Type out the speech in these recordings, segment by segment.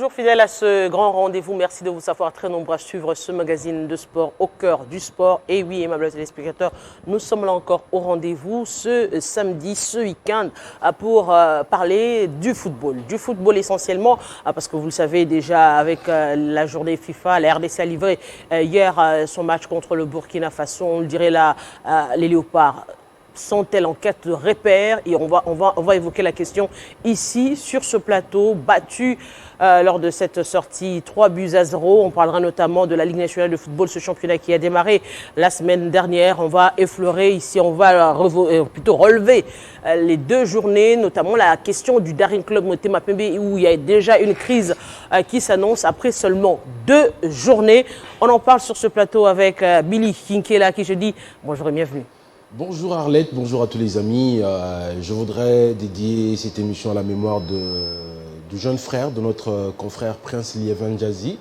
toujours fidèles à ce grand rendez-vous. Merci de vous savoir très nombreux à suivre ce magazine de sport au cœur du sport. Et oui, aimables téléspectateurs, nous sommes là encore au rendez-vous ce samedi, ce week-end, pour parler du football. Du football essentiellement, parce que vous le savez déjà, avec la journée FIFA, la RDC a livré hier son match contre le Burkina Faso. On le dirait là, les Léopards sont-elles en quête de repères? Et on va évoquer la question ici, sur ce plateau, battu lors de cette sortie 3-0. On parlera notamment de la Ligue nationale de football, ce championnat qui a démarré la semaine dernière. On va effleurer ici, on va plutôt relever les deux journées, notamment la question du Daring Club Motema Pembe, où il y a déjà une crise qui s'annonce après seulement 2 journées. On en parle sur ce plateau avec Billy Kinkela, qui je dis bonjour et bienvenue. Bonjour Arlette, bonjour à tous les amis. Je voudrais dédier cette émission à la mémoire du jeune frère de notre confrère Prince Liévin Nzazi,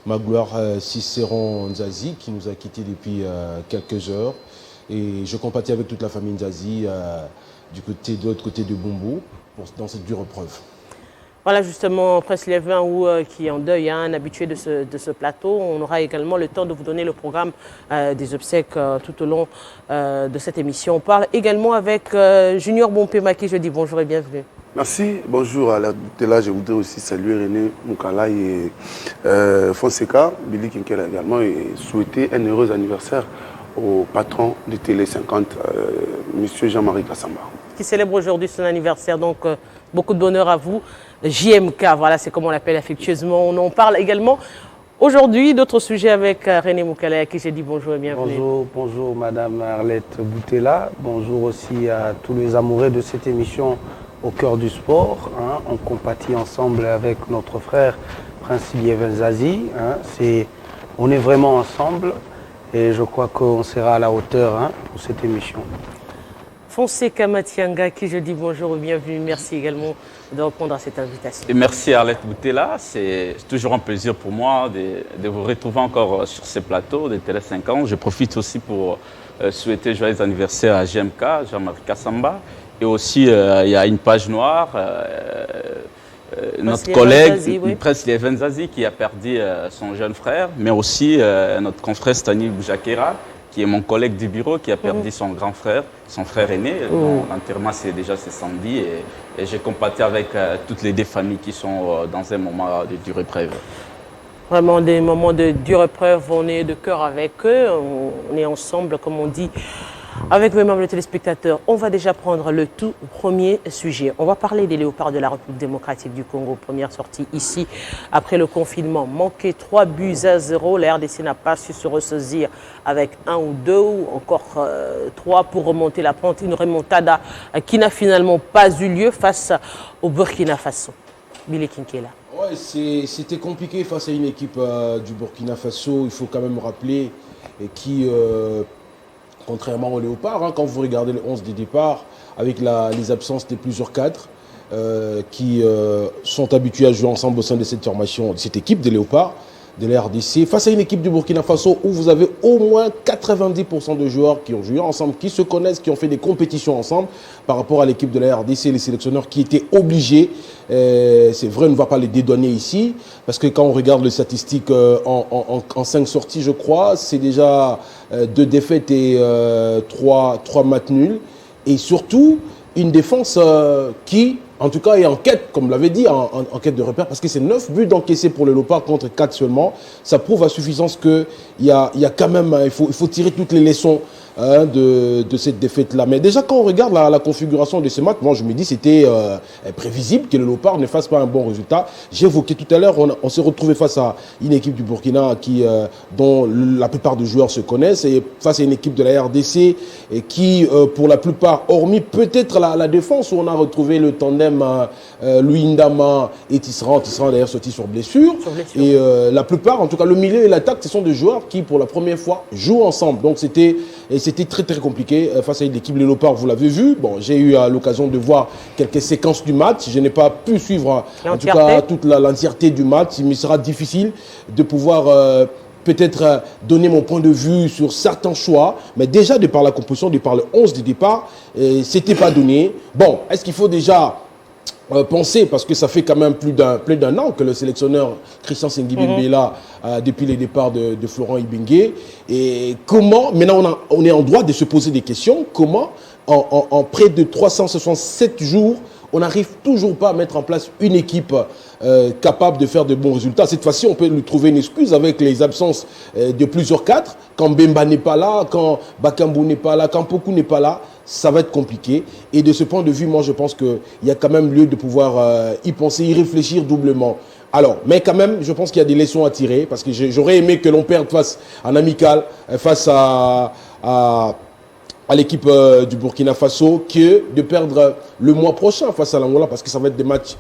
Magloire Cicéron Nzazi, qui nous a quittés depuis quelques heures. Et je compatis avec toute la famille Nzazi de l'autre côté de Bumbu dans cette dure épreuve. Voilà justement Prince Liévin qui est en deuil, un habitué de ce plateau. On aura également le temps de vous donner le programme des obsèques tout au long de cette émission. On parle également avec Junior Bompema qui je dis bonjour et bienvenue. Merci, bonjour à la là. Je voudrais aussi saluer René Moukala et Fonseca, Billy Kinkela également, et souhaiter un heureux anniversaire au patron de Télé 50, monsieur Jean-Marie Kassamba. Qui célèbre aujourd'hui son anniversaire, donc beaucoup de bonheur à vous. JMK, voilà, c'est comme on l'appelle affectueusement. On en parle également aujourd'hui d'autres sujets avec René Moukala, à qui j'ai dit bonjour et bienvenue. Bonjour Madame Arlette Boutella. Bonjour aussi à tous les amoureux de cette émission au cœur du sport. On compatit ensemble avec notre frère Prince Liévin Nzazi. On est vraiment ensemble et je crois qu'on sera à la hauteur pour cette émission. Fonseca Matianga, qui je dis bonjour et bienvenue. Merci également de répondre à cette invitation. Et merci Arlette Boutella. C'est toujours un plaisir pour moi de vous retrouver encore sur ces plateaux de Télé 50. Je profite aussi pour souhaiter joyeux anniversaire à JMK, Jean-Marie Kassamba. Et aussi, il y a une page noire, notre collègue Prince Liévin Nzazi qui a perdu son jeune frère, mais aussi notre confrère Stani Boujakera, qui est mon collègue du bureau, qui a perdu son grand frère, son frère aîné. L'enterrement, c'est déjà ce samedi. Et j'ai compatis avec toutes les deux familles qui sont dans un moment de dure épreuve. Vraiment des moments de dure épreuve, on est de cœur avec eux, on est ensemble, comme on dit, avec mes membres téléspectateurs. On va déjà prendre le tout premier sujet. On va parler des Léopards de la République démocratique du Congo. Première sortie ici, après le confinement. Manqué 3-0. La RDC n'a pas su se ressaisir avec 1 ou 2 ou encore 3 pour remonter la pente. Une remontada qui n'a finalement pas eu lieu face au Burkina Faso. Billy Kinkela. Ouais, c'était compliqué face à une équipe du Burkina Faso. Il faut quand même rappeler qui... contrairement aux Léopards, quand vous regardez le 11 des départ, avec les absences de plusieurs cadres qui sont habitués à jouer ensemble au sein de cette formation, de cette équipe des Léopards, de la RDC, face à une équipe du Burkina Faso où vous avez au moins 90% de joueurs qui ont joué ensemble, qui se connaissent, qui ont fait des compétitions ensemble, par rapport à l'équipe de la RDC, les sélectionneurs qui étaient obligés, c'est vrai, on ne va pas les dédouaner ici, parce que quand on regarde les statistiques en 5 sorties, je crois, c'est déjà 2 défaites et 3 matchs nuls, et surtout une défense qui, en tout cas, est en quête, comme l'avait dit, en quête de repères, parce que c'est 9 buts d'encaissés pour le Léopard contre 4 seulement. Ça prouve à suffisance qu'il y a quand même, il faut tirer toutes les leçons de cette défaite-là. Mais déjà, quand on regarde la configuration de ce match, moi, je me dis c'était prévisible que le Léopard ne fasse pas un bon résultat. J'ai évoqué tout à l'heure, on s'est retrouvé face à une équipe du Burkina dont la plupart des joueurs se connaissent, et face à une équipe de la RDC et qui, pour la plupart, hormis peut-être la défense, où on a retrouvé le tandem Louis Ndama et Tisserand. Tisserand d'ailleurs sorti sur blessure. Et la plupart, en tout cas le milieu et l'attaque, ce sont des joueurs qui, pour la première fois, jouent ensemble. Donc c'était très très compliqué face à l'équipe Léopard, vous l'avez vu. Bon, j'ai eu l'occasion de voir quelques séquences du match. Je n'ai pas pu suivre en tout cas toute l'entièreté du match. Il me sera difficile de pouvoir peut-être donner mon point de vue sur certains choix, mais déjà de par la composition, de par le 11 de départ, c'était pas donné. Bon, est-ce qu'il faut déjà penser, parce que ça fait quand même plus d'un an que le sélectionneur Christian Sengibimbe est là depuis le départ de Florent Ibenge. Et comment, maintenant on est en droit de se poser des questions, comment en près de 367 jours, on n'arrive toujours pas à mettre en place une équipe capable de faire de bons résultats. Cette fois-ci, on peut lui trouver une excuse avec les absences de plusieurs cadres. Quand Bemba n'est pas là, quand Bakambu n'est pas là, quand Poku n'est pas là, ça va être compliqué. Et de ce point de vue, moi, je pense qu'il y a quand même lieu de pouvoir y penser, y réfléchir doublement. Alors, mais quand même, je pense qu'il y a des leçons à tirer, parce que j'aurais aimé que l'on perde face en amical, face à l'équipe du Burkina Faso, que de perdre le mois prochain face à l'Angola, parce que ça va être des matchs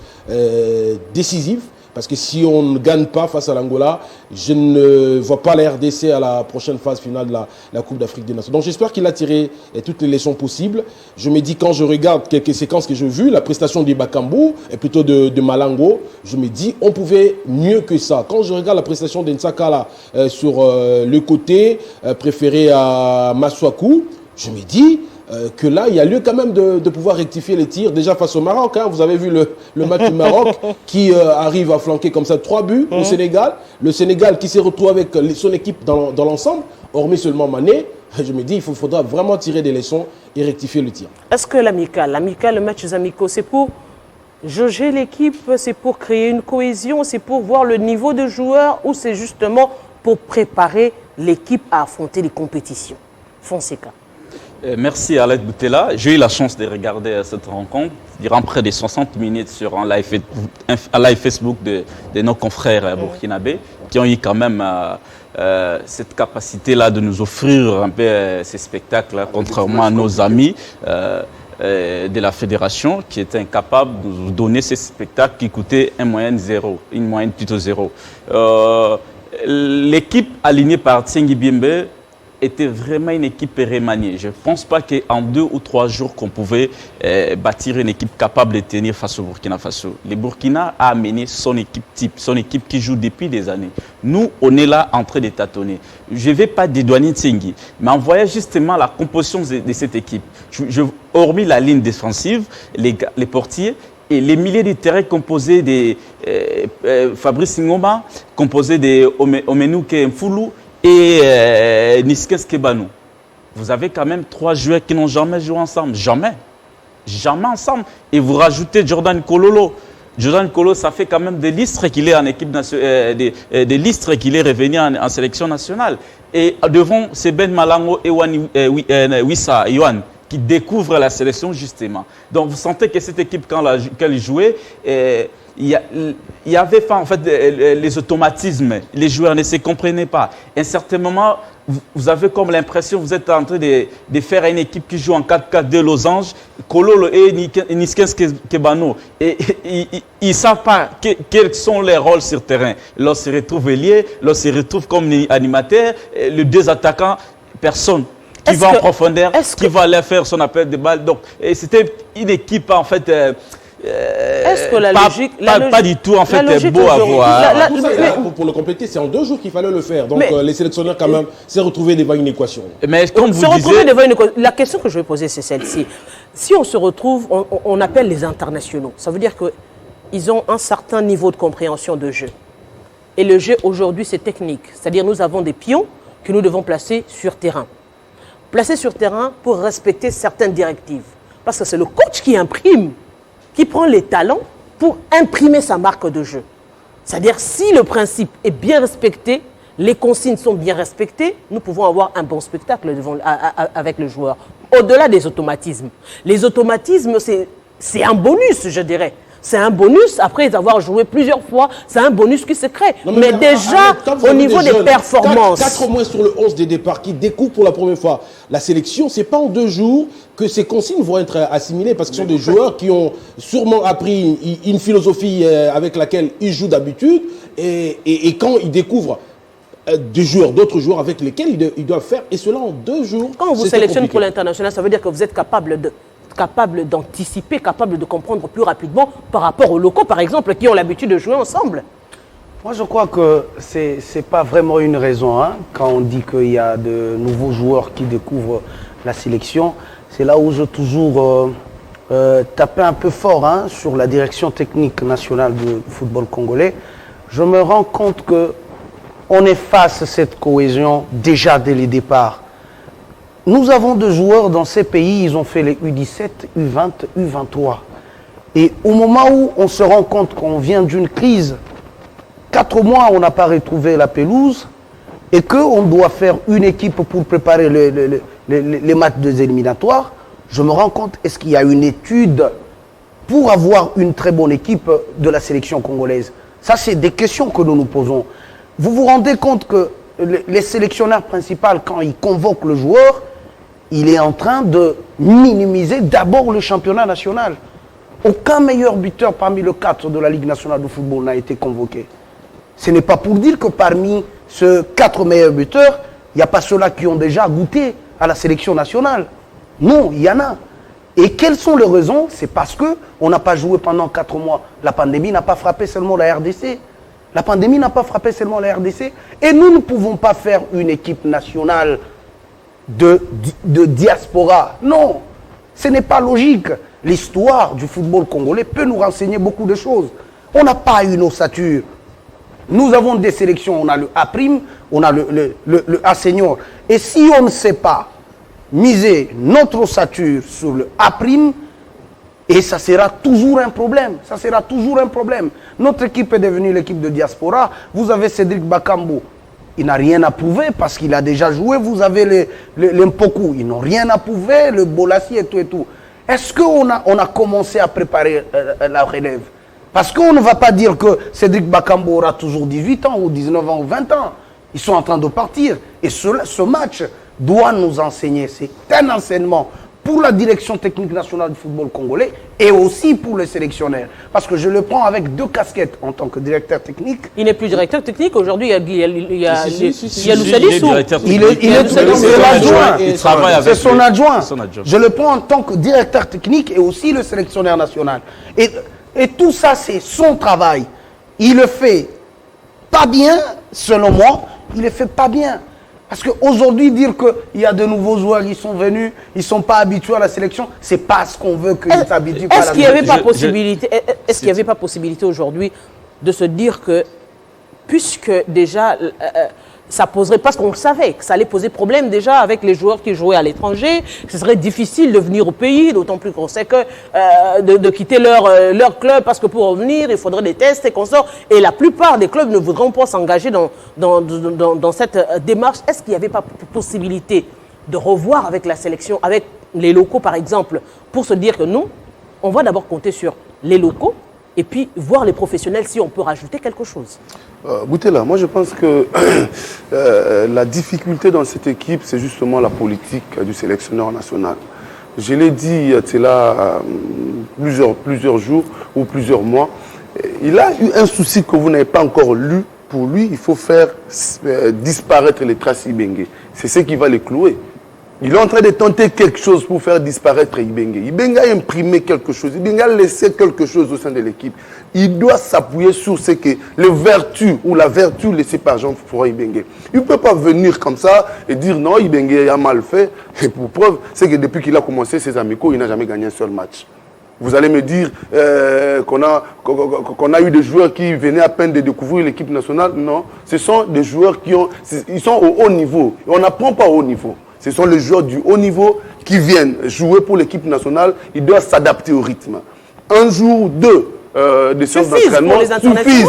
décisifs. Parce que si on ne gagne pas face à l'Angola, je ne vois pas la RDC à la prochaine phase finale de la Coupe d'Afrique des Nations. Donc j'espère qu'il a tiré toutes les leçons possibles. Je me dis, quand je regarde quelques séquences que j'ai vues, la prestation de Bakambu, et plutôt de Malango, je me dis, on pouvait mieux que ça. Quand je regarde la prestation d'Ensaka là, sur le côté, préféré à Masuaku, je me dis que là, il y a lieu quand même de pouvoir rectifier les tirs. Déjà face au Maroc, hein, vous avez vu le match du Maroc qui arrive à flanquer comme ça 3 buts au Sénégal. Le Sénégal qui s'est retrouvé avec son équipe dans l'ensemble, hormis seulement Mané. Je me dis, il faudra vraiment tirer des leçons et rectifier le tir. Est-ce que l'amical, le match amicaux, c'est pour jauger l'équipe, c'est pour créer une cohésion, c'est pour voir le niveau de joueurs ou c'est justement pour préparer l'équipe à affronter les compétitions? Fonseca. Merci Alet Boutela. J'ai eu la chance de regarder cette rencontre durant près de 60 minutes sur un live Facebook de nos confrères burkinabés qui ont eu quand même cette capacité-là de nous offrir un peu ces spectacles, contrairement à nos amis de la fédération qui étaient incapables de nous donner ces spectacles qui coûtaient une moyenne plutôt zéro. L'équipe alignée par Tsengi Biembe était vraiment une équipe remaniée. Je ne pense pas qu'en 2 ou 3 jours qu'on pouvait bâtir une équipe capable de tenir face au Burkina Faso. Le Burkina a amené son équipe type, son équipe qui joue depuis des années. Nous, on est là en train de tâtonner. Je ne vais pas dédouaner Tsengi, mais en voyant justement la composition de cette équipe, hormis la ligne défensive, les portiers, et les milliers de terrains composés de Fabrice Ngoma, composés de Omenouke Mfoulou, et Niskes Kebanou. Vous avez quand même 3 joueurs qui n'ont jamais joué ensemble. Jamais. Jamais ensemble. Et vous rajoutez Jordan Kololo. Jordan Kololo, ça fait quand même des lustres qu'il est en équipe nationale, des lustres qu'il est revenu en sélection nationale. Et devant, c'est Ben Malango et Wissa Yohan qui découvrent la sélection justement. Donc vous sentez que cette équipe, quand elle jouait, il y avait en fait les automatismes. Les joueurs ne se comprenaient pas. À un certain moment, vous avez comme l'impression que vous êtes en train de faire une équipe qui joue en 4-4-2 losange, Kololo et Niskens Kebano. Et ils ne savent pas quels sont les rôles sur le terrain. Lorsqu'ils se retrouvent liés, lorsqu'ils se retrouvent comme animateurs, les 2 attaquants, personne qui va en profondeur, qui va aller faire son appel de balle. Donc, c'était une équipe en fait. Est-ce que la logique, pas du tout en fait beau à voir. Pour le compléter, c'est en 2 jours qu'il fallait le faire. Donc les sélectionneurs quand même s'est retrouvés devant une équation. Mais comme vous disiez, la question que je vais poser, c'est celle-ci. Si on se retrouve, on appelle les internationaux. Ça veut dire qu'ils ont un certain niveau de compréhension de jeu. Et le jeu aujourd'hui, c'est technique. C'est-à-dire nous avons des pions que nous devons placer sur terrain. Placer sur terrain pour respecter certaines directives. Parce que c'est le coach qui imprime, qui prend les talents pour imprimer sa marque de jeu. C'est-à-dire, si le principe est bien respecté, les consignes sont bien respectées, nous pouvons avoir un bon spectacle avec le joueur. Au-delà des automatismes. Les automatismes, c'est un bonus, je dirais. C'est un bonus, après avoir joué plusieurs fois, c'est un bonus qui se crée. Non, mais déjà, au niveau des performances... 4 mois sur le 11 des départs qui découvrent pour la première fois la sélection, ce n'est pas en 2 jours que ces consignes vont être assimilées, parce que ce sont des joueurs qui ont sûrement appris une philosophie avec laquelle ils jouent d'habitude, et quand ils découvrent d'autres joueurs avec lesquels ils doivent faire, et cela en 2 jours. Quand on vous sélectionne pour l'international, ça veut dire que vous êtes capable d'anticiper, capable de comprendre plus rapidement par rapport aux locaux, par exemple, qui ont l'habitude de jouer ensemble. Moi, je crois que ce n'est pas vraiment une raison. Hein, quand on dit qu'il y a de nouveaux joueurs qui découvrent la sélection, c'est là où j'ai toujours taper un peu fort hein, sur la direction technique nationale du football congolais, je me rends compte qu'on efface cette cohésion déjà dès le départ. Nous avons des joueurs dans ces pays, ils ont fait les U17, U20, U23. Et au moment où on se rend compte qu'on vient d'une crise, 4 mois on n'a pas retrouvé la pelouse, et qu'on doit faire une équipe pour préparer les matchs des éliminatoires, je me rends compte, est-ce qu'il y a une étude pour avoir une très bonne équipe de la sélection congolaise? Ça, c'est des questions que nous nous posons. Vous vous rendez compte que les sélectionneurs principaux, quand ils convoquent le joueur, il est en train de minimiser d'abord le championnat national. Aucun meilleur buteur parmi les 4 de la Ligue nationale de football n'a été convoqué. Ce n'est pas pour dire que parmi ces 4 meilleurs buteurs, il n'y a pas ceux-là qui ont déjà goûté à la sélection nationale. Non, il y en a. Et quelles sont les raisons? C'est parce qu'on n'a pas joué pendant 4 mois. La pandémie n'a pas frappé seulement la RDC. La pandémie n'a pas frappé seulement la RDC. Et nous ne pouvons pas faire une équipe nationale de diaspora. Non, ce n'est pas logique. L'histoire du football congolais peut nous renseigner beaucoup de choses. On n'a pas une ossature. Nous avons des sélections, on a le A', on a le A senior. Et si on ne sait pas miser notre ossature sur le A', et ça sera toujours un problème. Ça sera toujours un problème. Notre équipe est devenue l'équipe de diaspora. Vous avez Cédric Bakambu. Il n'a rien à prouver parce qu'il a déjà joué. Vous avez les Mpoku. Ils n'ont rien à prouver. Le Bolassi et tout et tout. Est-ce qu'on a commencé à préparer la relève? Parce qu'on ne va pas dire que Cédric Bakambu aura toujours 18 ans ou 19 ans ou 20 ans. Ils sont en train de partir. Et ce match doit nous enseigner. C'est un enseignement pour la direction technique nationale du football congolais et aussi pour les sélectionnaires. Parce que je le prends avec 2 casquettes en tant que directeur technique. Il n'est plus directeur technique. Aujourd'hui, il y a Loussadissou. Il est l'adjoint. Il travaille avec C'est son adjoint. son adjoint. Je le prends en tant que directeur technique et aussi le sélectionneur national. Et tout ça, c'est son travail. Il le fait pas bien, selon moi. Il le fait pas bien. Parce qu'aujourd'hui, dire qu'il y a de nouveaux joueurs qui sont venus, ils ne sont pas habitués à la sélection, c'est pas ce qu'on veut qu'ils s'habituent à la sélection. Est-ce qu'il n'y avait pas possibilité, est-ce qu'il n'y avait pas possibilité aujourd'hui de se dire que, puisque déjà, ça poserait, parce qu'on savait que ça allait poser problème déjà avec les joueurs qui jouaient à l'étranger, que ce serait difficile de venir au pays, d'autant plus qu'on sait que de quitter leur club, parce que pour revenir, il faudrait des tests et qu'on sort. Et la plupart des clubs ne voudront pas s'engager dans cette démarche. Est-ce qu'il n'y avait pas possibilité de revoir avec la sélection, avec les locaux par exemple, pour se dire que non, on va d'abord compter sur les locaux et puis voir les professionnels si on peut rajouter quelque chose? Boutela, moi je pense que la difficulté dans cette équipe, c'est justement la politique du sélectionneur national. Je l'ai dit il y a plusieurs jours ou plusieurs mois. Il a eu un souci que vous n'avez pas encore lu. Pour lui, il faut faire disparaître les traces Ibenge. C'est ce qui va les clouer. Il est en train de tenter quelque chose pour faire disparaître Ibenge. Ibenge a imprimé quelque chose. Ibenge a laissé quelque chose au sein de l'équipe. Il doit s'appuyer sur ce que les vertus ou la vertu laissée par Jean-François Ibenge. Il ne peut pas venir comme ça et dire non, Ibenge a mal fait. Et pour preuve, c'est que depuis qu'il a commencé ses amicaux, il n'a jamais gagné un seul match. Vous allez me dire qu'on a eu des joueurs qui venaient à peine de découvrir l'équipe nationale. Non, ce sont des joueurs ils sont au haut niveau. Et on n'apprend pas au haut niveau. Ce sont les joueurs du haut niveau qui viennent jouer pour l'équipe nationale. Ils doivent s'adapter au rythme. Un jour, 2 de séances d'entraînement suffisent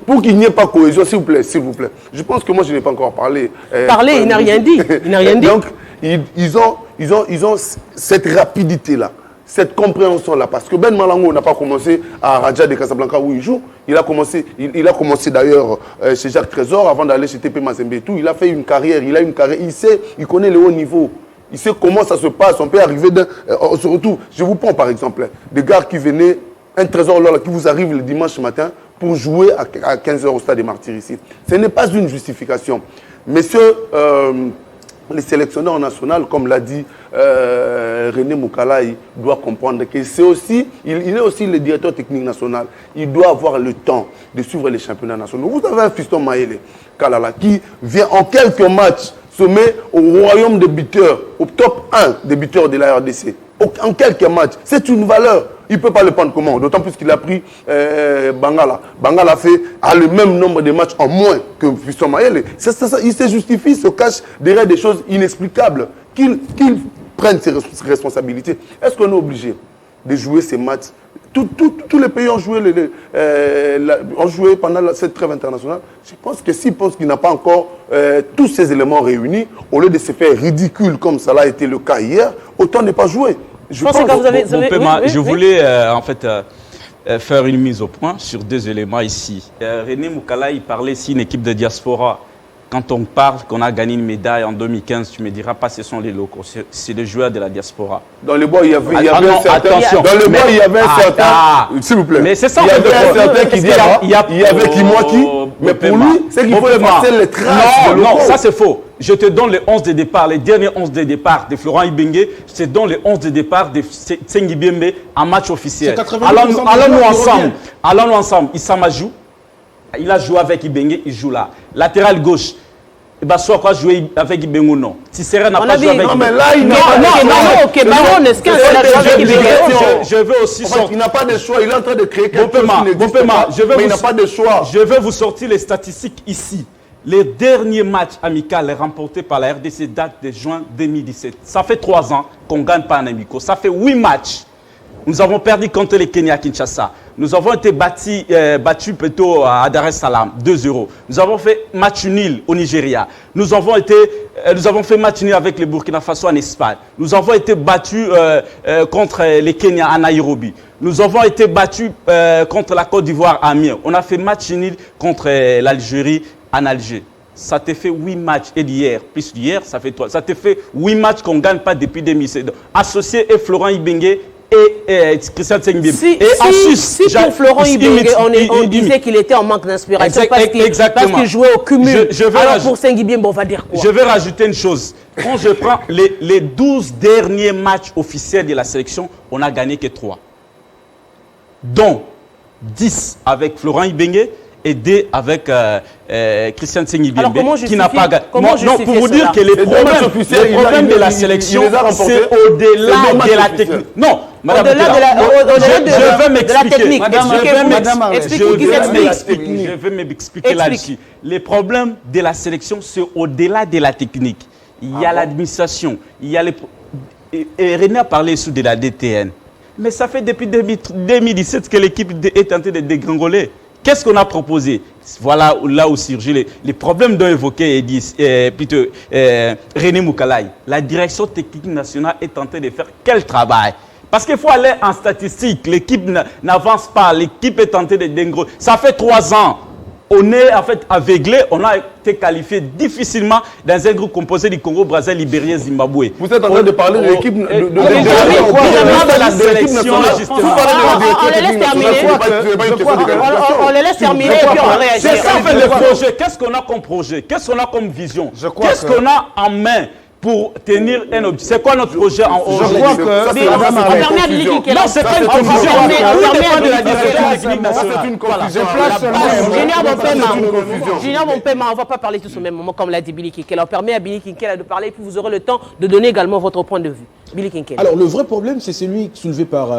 pour qu'il n'y ait pas cohésion, s'il vous plaît, s'il vous plaît. Je pense que moi, je n'ai pas encore parlé. Il n'a rien dit. Il n'a rien dit. Donc, ils ont cette rapidité-là, cette compréhension-là. Parce que Ben Malango n'a pas commencé à Raja de Casablanca où il joue. Il a commencé d'ailleurs chez Jacques Trésor avant d'aller chez TP Mazembe et tout. Il a fait une carrière, il connaît le haut niveau. Il sait comment ça se passe. On peut arriver surtout, je vous prends par exemple, des gars qui venaient, un Trésor là, qui vous arrive le dimanche matin pour jouer à 15h au stade des Martyrs ici. Ce n'est pas une justification. Messieurs, les sélectionneurs nationaux, comme l'a dit René Moukala, il doit comprendre que c'est aussi, il est aussi le directeur technique national. Il doit avoir le temps de suivre les championnats nationaux. Vous avez un fiston Maëlé Kalala qui vient en quelques matchs se met au royaume des buteurs, au top 1 des buteurs de la RDC. en quelques matchs. C'est une valeur. Il ne peut pas le prendre comment? D'autant plus qu'il a pris Bangala. Bangala a le même nombre de matchs en moins que Fiston Mayele. Il se justifie, se cache derrière des choses inexplicables. Qu'il prenne ses responsabilités. Est-ce qu'on est obligé de jouer ces matchs? Tous les pays ont joué pendant cette trêve internationale. Je pense que s'ils pensent qu'il n'a pas encore tous ces éléments réunis, au lieu de se faire ridicule comme ça a été le cas hier, autant ne pas jouer. Je voulais en fait faire une mise au point sur 2 éléments ici. René Moukala, il parlait ici d'une équipe de diaspora. Quand on parle qu'on a gagné une médaille en 2015, tu ne me diras pas ce sont les locaux, c'est les joueurs de la diaspora. Dans le bois, il y avait un certain... Dans le bois, il y avait un certain... S'il vous plaît. Mais c'est ça. Il y avait un certain qui dit... Il y avait Kimwaki. Mais pour lui, c'est qu'il faut effacer les traces de locaux. Non, ça c'est faux. Je te donne les 11 de départ, les derniers 11 de départ de Florent Ibenge. Je te donne les 11 de départ de Tsengi Biembe en match officiel. Allons-nous ensemble. Issa Majou. Il a joué avec Ibenge, il joue là. Latéral gauche, soit quoi jouer avec Ibenge ou non. Si Serra n'a pas joué avec Ibenge. Non, mais là, il n'a pas de choix. Je veux aussi sortir. Il n'a pas de choix, il est en train de créer quelque chose qui n'existe pas, mais il n'a pas de choix. Je vais vous sortir les statistiques ici. Les derniers matchs amicaux remportés par la RDC datent de juin 2017. Ça fait 3 ans qu'on ne gagne pas un amico. Ça fait 8 matchs. Nous avons perdu contre les Kenya à Kinshasa. Nous avons été battus plutôt à Dar es Salaam, 2-0. Nous avons fait match nul au Nigeria. Nous avons fait match nul avec les Burkina Faso en Espagne. Nous avons été battus contre les Kenya à Nairobi. Nous avons été battus contre la Côte d'Ivoire à Amiens. On a fait match nul contre l'Algérie en Alger. Ça te fait 8 matchs et d'hier, plus d'hier, ça fait 3. Ça te fait 8 matchs qu'on ne gagne pas depuis 2007. Associé et Florent Ibenge et Christian Tsengbim. Si pour Florent Ibenge, on disait qu'il était en manque d'inspiration parce qu'il jouait au cumul. Alors pour Tsengbim, on va dire quoi? Je vais rajouter une chose. Quand je prends les 12 derniers matchs officiels de la sélection, on n'a gagné que 3. Dont 10 avec Florent Ibenge et 2 avec Christian Tsengbim qui n'a pas gagné. Non, pour vous dire que les problèmes de la sélection, c'est au-delà de la technique. Non, madame, je vais m'expliquer. Je vais m'expliquer là-dessus. Les problèmes de la sélection, c'est au-delà de la technique. Il y a l'administration, il y a les... Et René a parlé sur de la DTN. Mais ça fait depuis 2017 que l'équipe est tentée de dégringoler. Qu'est-ce qu'on a proposé? Voilà là où surgit les problèmes dont évoqué René Moukala. La direction technique nationale est tentée de faire quel travail? Parce qu'il faut aller en statistique. L'équipe n'avance pas. L'équipe est tentée de dégringoler. Ça fait 3 ans. On est en fait aveuglé, on a été qualifié difficilement dans un groupe composé du Congo, Brazzaville, Libéria, Zimbabwe. Vous êtes en train de parler de l'équipe de la sélection, justement. On les laisse terminer. On les laisse terminer et puis on va réagir. C'est ça en fait le projet. Qu'est-ce qu'on a comme projet? Qu'est-ce qu'on a comme vision? Qu'est-ce qu'on a en main pour tenir un objectif? C'est quoi notre projet en haut? Je crois que non, c'est pas une confusion. Tout dépend de la direction technique nationale. C'est une confusion. Junior Mompema, on ne va pas parler tous au même moment, comme l'a dit Billy Kinkel. On permet à Billy Kinkel de parler, puis vous aurez le temps de donner également votre point de vue. Billy Kinkel. Alors, le vrai problème, c'est celui soulevé par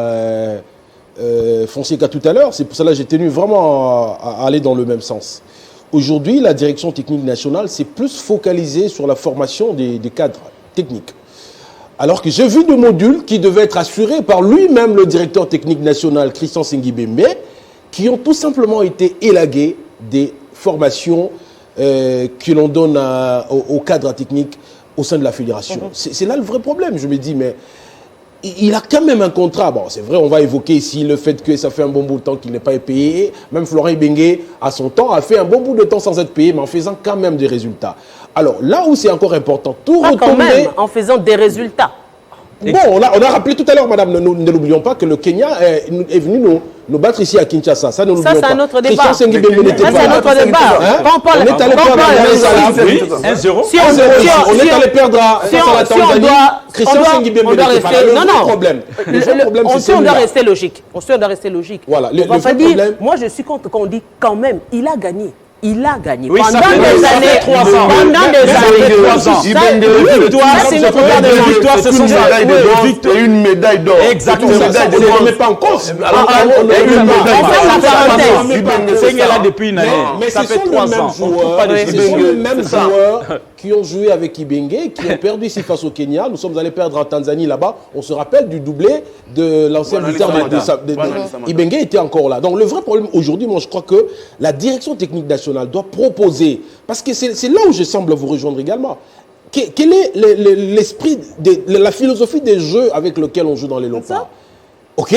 Fonseca tout à l'heure. C'est pour cela que j'ai tenu vraiment à aller dans le même sens. Aujourd'hui, la direction technique nationale s'est plus focalisée sur la formation des cadres techniques. Alors que j'ai vu des modules qui devaient être assurés par lui-même, le directeur technique national, Christian Tsengbim, qui ont tout simplement été élagués des formations que l'on donne aux cadres techniques au sein de la fédération. C'est là le vrai problème. Je me dis, mais il a quand même un contrat. Bon, c'est vrai, on va évoquer ici le fait que ça fait un bon bout de temps qu'il n'est pas payé. Même Florent Ibenge, à son temps, a fait un bon bout de temps sans être payé, mais en faisant quand même des résultats. Alors, là où c'est encore important, tout pas retomber... quand même, en faisant des résultats. Bon, on a rappelé tout à l'heure, madame, ne l'oublions pas, que le Kenya est venu nous battre ici à Kinshasa. Ça, c'est un autre débat. Ça, c'est un autre débat. On est allé perdre à 1-0. On est allé perdre à la Tanzanie. Christian Tsengbim n'était pas là. Le problème. On doit rester logique. Voilà, le vrai problème. Moi, je suis contre quand on dit quand même, il a gagné. il a gagné. Oui, ça pendant fait des années. 3 ans. Pendant des années. C'est une victoire, ce sont une médaille de bronze victoire. et une médaille d'or. Exactement. Une médaille de On ne bronze. remet pas en cause. C'est là depuis une année. Mais Ça ce fait sont les 3 mêmes ans. joueurs, Oui, ce sont les mêmes joueurs qui ont joué avec Ibenge, qui ont perdu ici face au Kenya. Nous sommes allés perdre en Tanzanie là-bas. On se rappelle du doublé de l'ancien buteur de Ibenge était encore là. Donc le vrai problème aujourd'hui, moi je crois que la direction technique nationale doit proposer, parce que c'est là où je semble vous rejoindre également. Quel est l'esprit, la philosophie des jeux avec lesquels on joue dans les Léopards? Ok?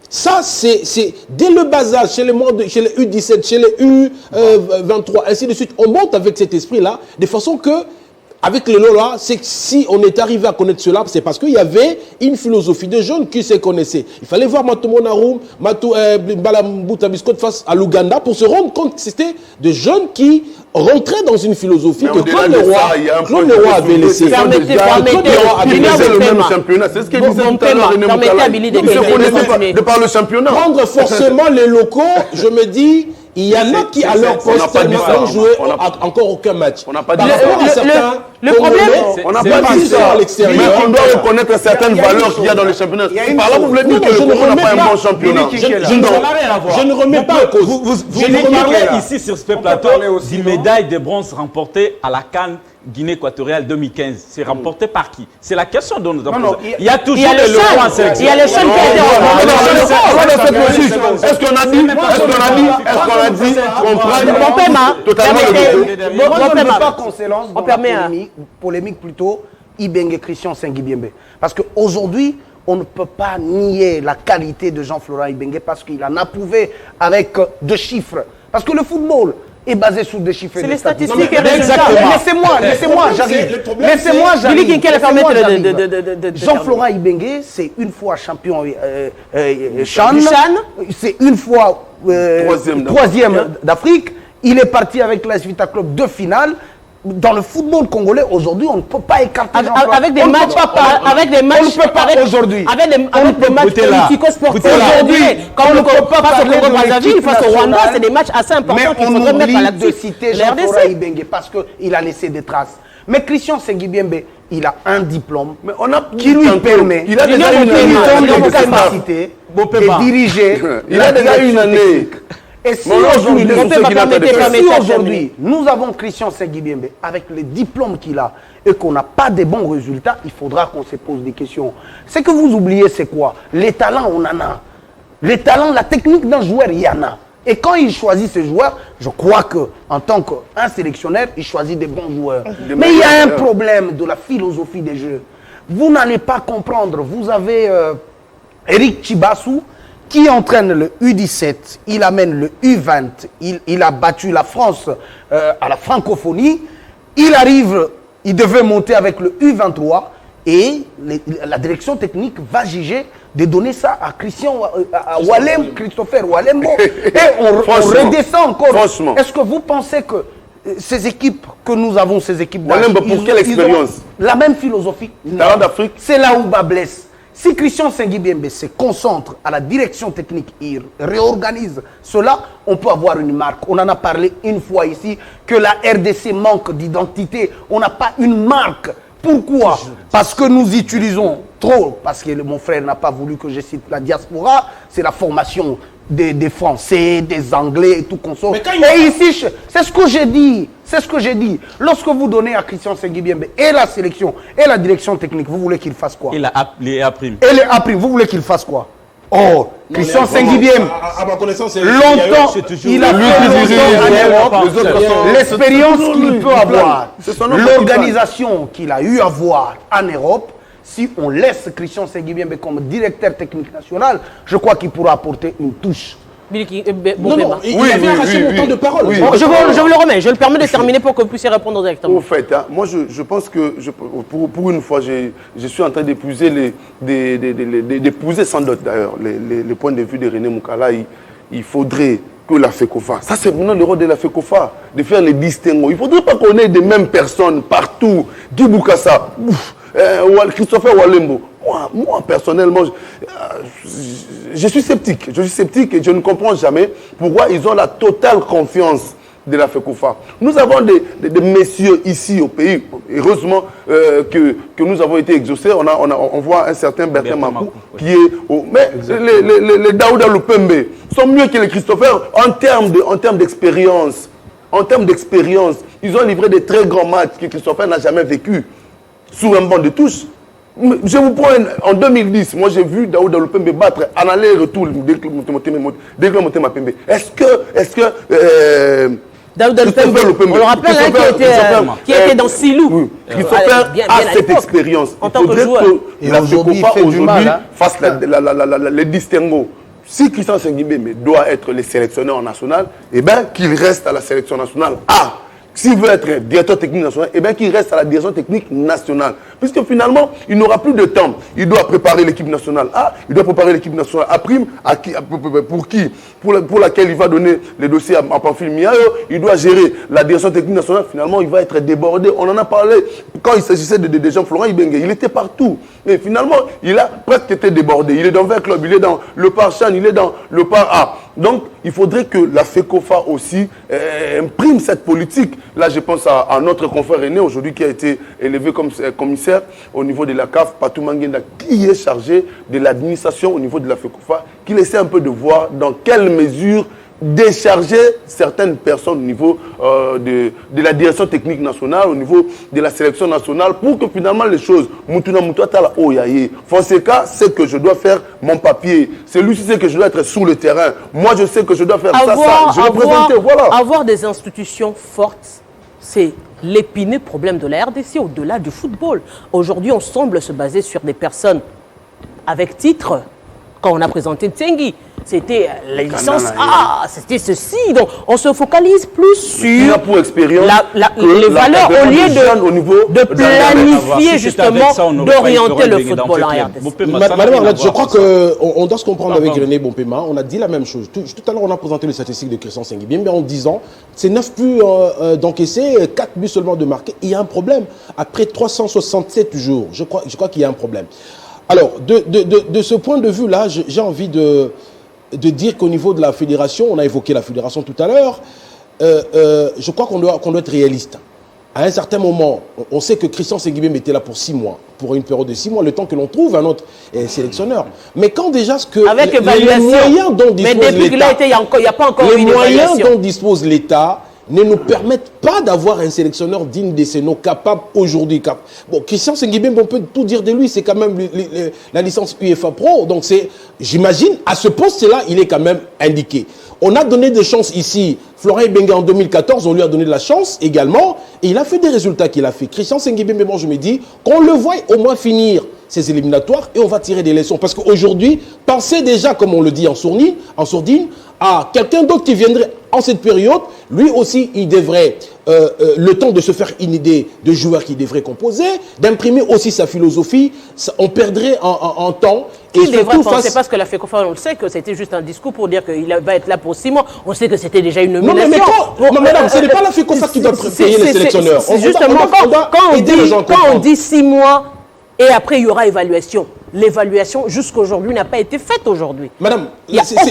Ça, c'est dès le bas âge, chez les U17, chez les U23, ainsi de suite. On monte avec cet esprit-là, de façon que, avec les Lola, c'est que si on est arrivé à connaître cela, c'est parce qu'il y avait une philosophie de jeunes qui se connaissaient. Il fallait voir Matomo Narum, Balambuta Biscot face à l'Ouganda pour se rendre compte que c'était des jeunes qui rentraient dans une philosophie que Claude Leroy avait laissé. Permettez le même championnat. C'est ce qu'il disait tout à l'heure. De par le championnat. Prendre forcément les locaux, je me dis, il y en a qui, à leur poste, n'ont joué encore aucun match. On n'a pas dit le problème, on n'a pas dit ça à l'extérieur. Mais on doit reconnaître certaines valeurs qu'il y a dans le championnat. Par là, vous voulez dire que le Congo n'a pas un bon championnat. Je ne remets pas en cause. Vous parlez ici sur ce plateau d'une médaille de bronze remportée à la CAN Guinée équatoriale 2015. C'est remporté par qui? C'est la question dont nous avons posé. Il y a toujours le Leroy en sélection. Il y a le seul qui a été remporté. Est-ce qu'on a dit qu'on prend totalement le Moi, je ne veux pas qu'on s'élance dans la polémique plutôt Ibenge Christian Sengibiembe. Parce qu'aujourd'hui, on ne peut pas nier la qualité de Jean-Florent Ibenge parce qu'il en a prouvé avec 2 chiffres. Parce que le football est basé sur des chiffres et des statistiques. Laissez-moi, j'arrive. Jean-Florent Ibenge, c'est une fois champion Chan, c'est une fois troisième d'Afrique. Il est parti avec l'AS Vita Club 2 finales. Dans le football congolais, aujourd'hui, on ne peut pas écarter Jean-Florent. Avec des matchs, avec des matchs, on ne peut pas aujourd'hui. Avec des matchs politico-sportifs aujourd'hui, comme le face au Congo-Brazzaville, face au Rwanda, c'est des matchs assez importants qu'il faudrait mettre à l'actif. De citer Jean-Florent Ibenge parce qu'il a laissé des traces. Mais Christian Sengibiembe, il a un diplôme qui lui permet de capacité de diriger. Il a déjà une année. Et si aujourd'hui, nous avons Christian Sengibiembe avec les diplômes qu'il a et qu'on n'a pas de bons résultats, il faudra qu'on se pose des questions. Ce que vous oubliez, c'est quoi? Les talents, on en a. Les talents, la technique d'un joueur, il y en a. Et quand il choisit ses joueurs, je crois qu'en tant qu'un sélectionneur, il choisit des bons joueurs. Mais il y a un problème de la philosophie des jeux. Vous n'allez pas comprendre. Vous avez Eric Chibassou, qui entraîne le U17, il amène le U20, il a battu la France à la francophonie, il arrive, il devait monter avec le U23 et la direction technique va juger de donner ça à Christopher Walembo et on redescend encore. Est-ce que vous pensez que ces équipes que nous avons, ces équipes Walembo, pour quelle expérience? La même philosophie. d'Afrique. C'est là où bas blesse. Si Christian Sengibiembe se concentre à la direction technique et réorganise cela, on peut avoir une marque. On en a parlé une fois ici, que la RDC manque d'identité. On n'a pas une marque. Pourquoi? Parce que nous utilisons trop, parce que mon frère n'a pas voulu que je cite la diaspora, c'est la formation des Français, des Anglais et tout consort. Et ici, c'est ce que j'ai dit. C'est ce que j'ai dit. Lorsque vous donnez à Christian Sengibiembe et la sélection et la direction technique, vous voulez qu'il fasse quoi? Et les A-prime. Et les A-prime, vous voulez qu'il fasse quoi? Oh, Christian Sengibiembe, à ma connaissance, longtemps, il a fait l'expérience qu'il peut avoir, l'organisation qu'il a eu à voir en Europe. Si on laisse Christian Sengibiembe comme directeur technique national, je crois qu'il pourra apporter une touche. Il avait arraché mon temps de parole. Je vous le remets, je le permets de terminer pour que vous puissiez répondre directement. Au fait, moi je pense que, pour une fois, je suis en train d'épouser sans doute d'ailleurs, les points de vue de René Moukala. Il faudrait que la FECOFA, ça c'est maintenant le rôle de la FECOFA, de faire les distinguos. Il ne faudrait pas qu'on ait des mêmes personnes partout. Guy Boukassa, Christopher Walembo. Moi, personnellement, je suis sceptique. Je suis sceptique et je ne comprends jamais pourquoi ils ont la totale confiance de la FECOFA. Nous avons des messieurs ici au pays. Heureusement que nous avons été exaucés. On voit un certain Bertin Makou qui est au... Mais les Daouda Lupembe sont mieux que les Christopher en termes d'expérience. En termes d'expérience, ils ont livré des très grands matchs que Christopher n'a jamais vécu sur un banc de touche. Je vous prends en 2010, moi j'ai vu Daouda Lupembe battre en aller-retour dès que je montais ma Pembe. Est-ce que Daouda Lupembe, on le rappelle, qui était dans Silou. Oui. Christopher a cette expérience. En tant que joueur. Et la FECOFA aujourd'hui fasse les distinguos. Si Christian Senghibembe doit être le sélectionneur national, eh bien qu'il reste à la sélection nationale A. S'il veut être directeur technique national, eh bien qu'il reste à la direction technique nationale. Puisque finalement, il n'aura plus de temps. Il doit préparer l'équipe nationale A, il doit préparer l'équipe nationale A', pour laquelle il va donner les dossiers à Pamphile Miayo, il doit gérer la direction technique nationale. Finalement, il va être débordé. On en a parlé quand il s'agissait de Jean-Florent Ibenge. Il était partout. Mais finalement, il a presque été débordé. Il est dans 20 clubs, il est dans le Par Chan, il est dans le Par A. Donc, il faudrait que la FECOFA aussi imprime cette politique. Là, je pense à notre confrère aîné aujourd'hui qui a été élevé comme commissaire au niveau de la CAF, Patou Manguenda, qui est chargé de l'administration au niveau de la FECOFA, qu'il essaie un peu de voir dans quelle mesure décharger certaines personnes au niveau de la direction technique nationale, au niveau de la sélection nationale, pour que finalement les choses, Fonseca sait que je dois faire mon papier, celui-ci sait que je dois être sur le terrain, moi je sais que je dois faire ça, je vais présenter, voilà. Avoir des institutions fortes, c'est l'épineux problème de la RDC au-delà du football. Aujourd'hui, on semble se baser sur des personnes avec titre. Quand on a présenté Tsengi, c'était la licence A, c'était ceci. Donc, on se focalise plus sur pour expérience les valeurs au lieu de planifier justement, d'orienter le football en RDC. Madame Arlette, je crois qu'on doit se comprendre avec René Bompema. On a dit la même chose. Tout à l'heure, on a présenté les statistiques de Christian Senghibembe en disant c'est 9 buts d'encaissés, 4 buts seulement de marqués. Il y a un problème. Après 367 jours, je crois qu'il y a un problème. Alors, de ce point de vue-là, j'ai envie de dire qu'au niveau de la fédération, on a évoqué la fédération tout à l'heure, je crois qu'on doit être réaliste. À un certain moment, on sait que Christian Senghibembe était là pour 6 mois, pour une période de 6 mois, le temps que l'on trouve un autre sélectionneur. Mais quand déjà avec les moyens dont dispose l'État, il n'y a pas encore les moyens dont dispose l'État ne nous permettent pas d'avoir un sélectionneur digne de ces noms, capable aujourd'hui. Bon, Christian Senghibembe, on peut tout dire de lui, c'est quand même la licence UEFA Pro. Donc j'imagine, à ce poste-là, il est quand même indiqué. On a donné des chances ici. Florent Ibenge en 2014, on lui a donné de la chance également. Et il a fait des résultats qu'il a fait. Christian Senghibembe, moi je me dis, qu'on le voit au moins finir ces éliminatoires et on va tirer des leçons. Parce qu'aujourd'hui, pensez déjà, comme on le dit en sourdine, à quelqu'un d'autre qui viendrait en cette période. Lui aussi, il devrait, le temps de se faire une idée de joueurs qu'il devrait composer, d'imprimer aussi sa philosophie. On perdrait en temps. Et il devrait penser, parce que la FECOFA, on le sait que c'était juste un discours pour dire qu'il va être là pour 6 mois. On sait que c'était déjà une nomination. Non, madame, ce n'est pas la FECOFA qui doit payer les sélectionneurs. C'est justement quand on dit 6 mois, et après il y aura évaluation. L'évaluation jusqu'aujourd'hui n'a pas été faite aujourd'hui. Madame, c'est pas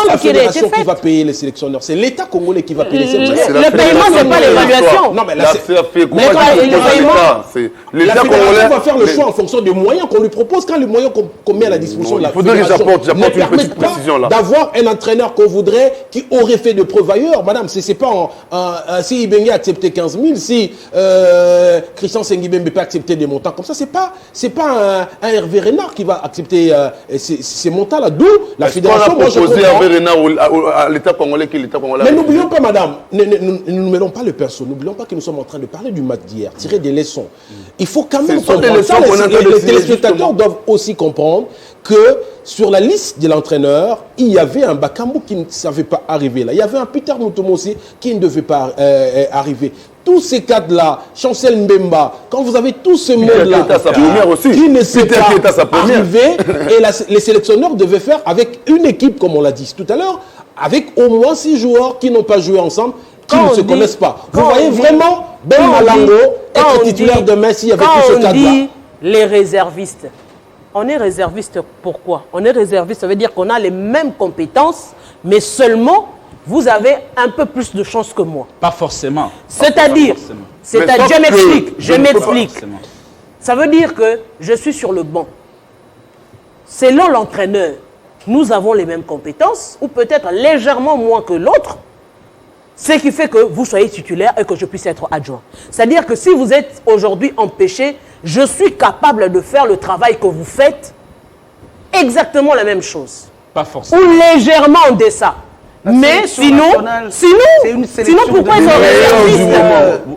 la fédération qui va payer les sélectionneurs, c'est l'État congolais qui va payer les sélectionneurs. Le paiement, ce n'est pas l'évaluation. Non, mais la fédération va faire le choix en fonction des moyens qu'on lui propose. Quand les moyens qu'on met à la disposition de la fédération ne permettent pas d'avoir un entraîneur qu'on voudrait, qui aurait fait de preuves ailleurs. Madame, c'est pas si Ibenge a accepté 15 000, si Christian Senghibembe peut accepter des montants comme ça, c'est pas un Hervé Renard qui va accepter ces montants-là. D'où la fédération. Moi, je comprends à l'État congolais qui est l'État congolais. Mais n'oublions pas, madame, ne nous mêlons pas le perso. N'oublions pas que nous sommes en train de parler du match d'hier, tirer des leçons. Il faut quand même comprendre ça. Les téléspectateurs doivent aussi comprendre que sur la liste de l'entraîneur, il y avait un Bakambu qui ne savait pas arriver là. Il y avait un Peter Mutombo aussi qui ne devait pas arriver. Tous ces cadres-là, Chancel Mbemba, quand vous avez tous ce monde-là qui ne sait pas arriver, et les sélectionneurs devaient faire avec une équipe, comme on l'a dit tout à l'heure, avec au moins 6 joueurs qui n'ont pas joué ensemble, qui ne se connaissent pas. Vous voyez vraiment Ben Malango être titulaire de Messi avec tous ce cadre-là. Quand on dit les réservistes, on est réserviste pourquoi? On est réserviste, ça veut dire qu'on a les mêmes compétences, mais seulement vous avez un peu plus de chance que moi. Pas forcément. C'est-à-dire, je m'explique. Forcément. Ça veut dire que je suis sur le banc. Selon l'entraîneur, nous avons les mêmes compétences, ou peut-être légèrement moins que l'autre, ce qui fait que vous soyez titulaire et que je puisse être adjoint. C'est-à-dire que si vous êtes aujourd'hui empêché, je suis capable de faire le travail que vous faites, exactement la même chose. Pas forcément. Ou légèrement en deçà. Mais sinon pourquoi être réserviste?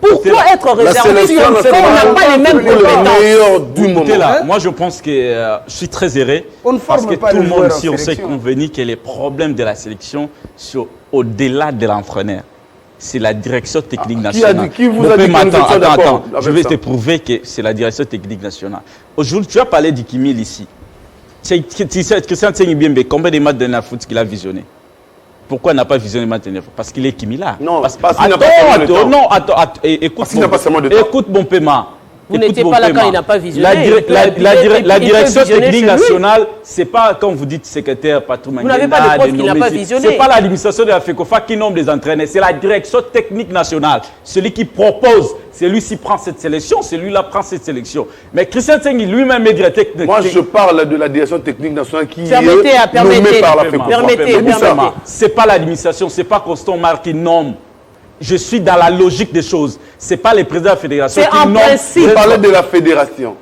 Pourquoi être réserviste quand on n'a pas les mêmes compétences? Là, moi, je pense que je suis très heureux parce que tout le monde ici, on s'est convenu que les problèmes de la sélection sont au-delà de l'entraîneur. C'est la direction technique nationale. Qui vous a dit attends, je vais te prouver que c'est la direction technique nationale. Aujourd'hui, tu as parlé d'Ikimil ici. Tu sais, Christian Tsengibiembe, combien de matchs de la foot qu'il a visionné? Pourquoi il n'a pas visionné le match de Parce qu'il est Kimila. Non, parce qu'il n'a pas seulement de temps. Non, attends, écoute mon paiement. Vous n'étiez pas là quand il n'a pas visionné. La direction technique nationale, ce n'est pas, comme vous dites, secrétaire, patron. Vous n'avez pas de preuve qu'il n'a pas visionné. Ce n'est pas l'administration de la FECOFA qui nomme les entraîneurs, c'est la direction technique nationale. Celui qui propose, c'est lui qui prend cette sélection, c'est lui qui prend cette sélection. Mais Christian Tsengui lui-même est directeur technique. Moi, je parle de la direction technique nationale qui est nommée par la FECOFA. Ce n'est pas l'administration, ce n'est pas Constant Mar qui nomme. Je suis dans la logique des choses. Ce n'est pas les présidents de la fédération qui nomment. Je parlais de la fédération.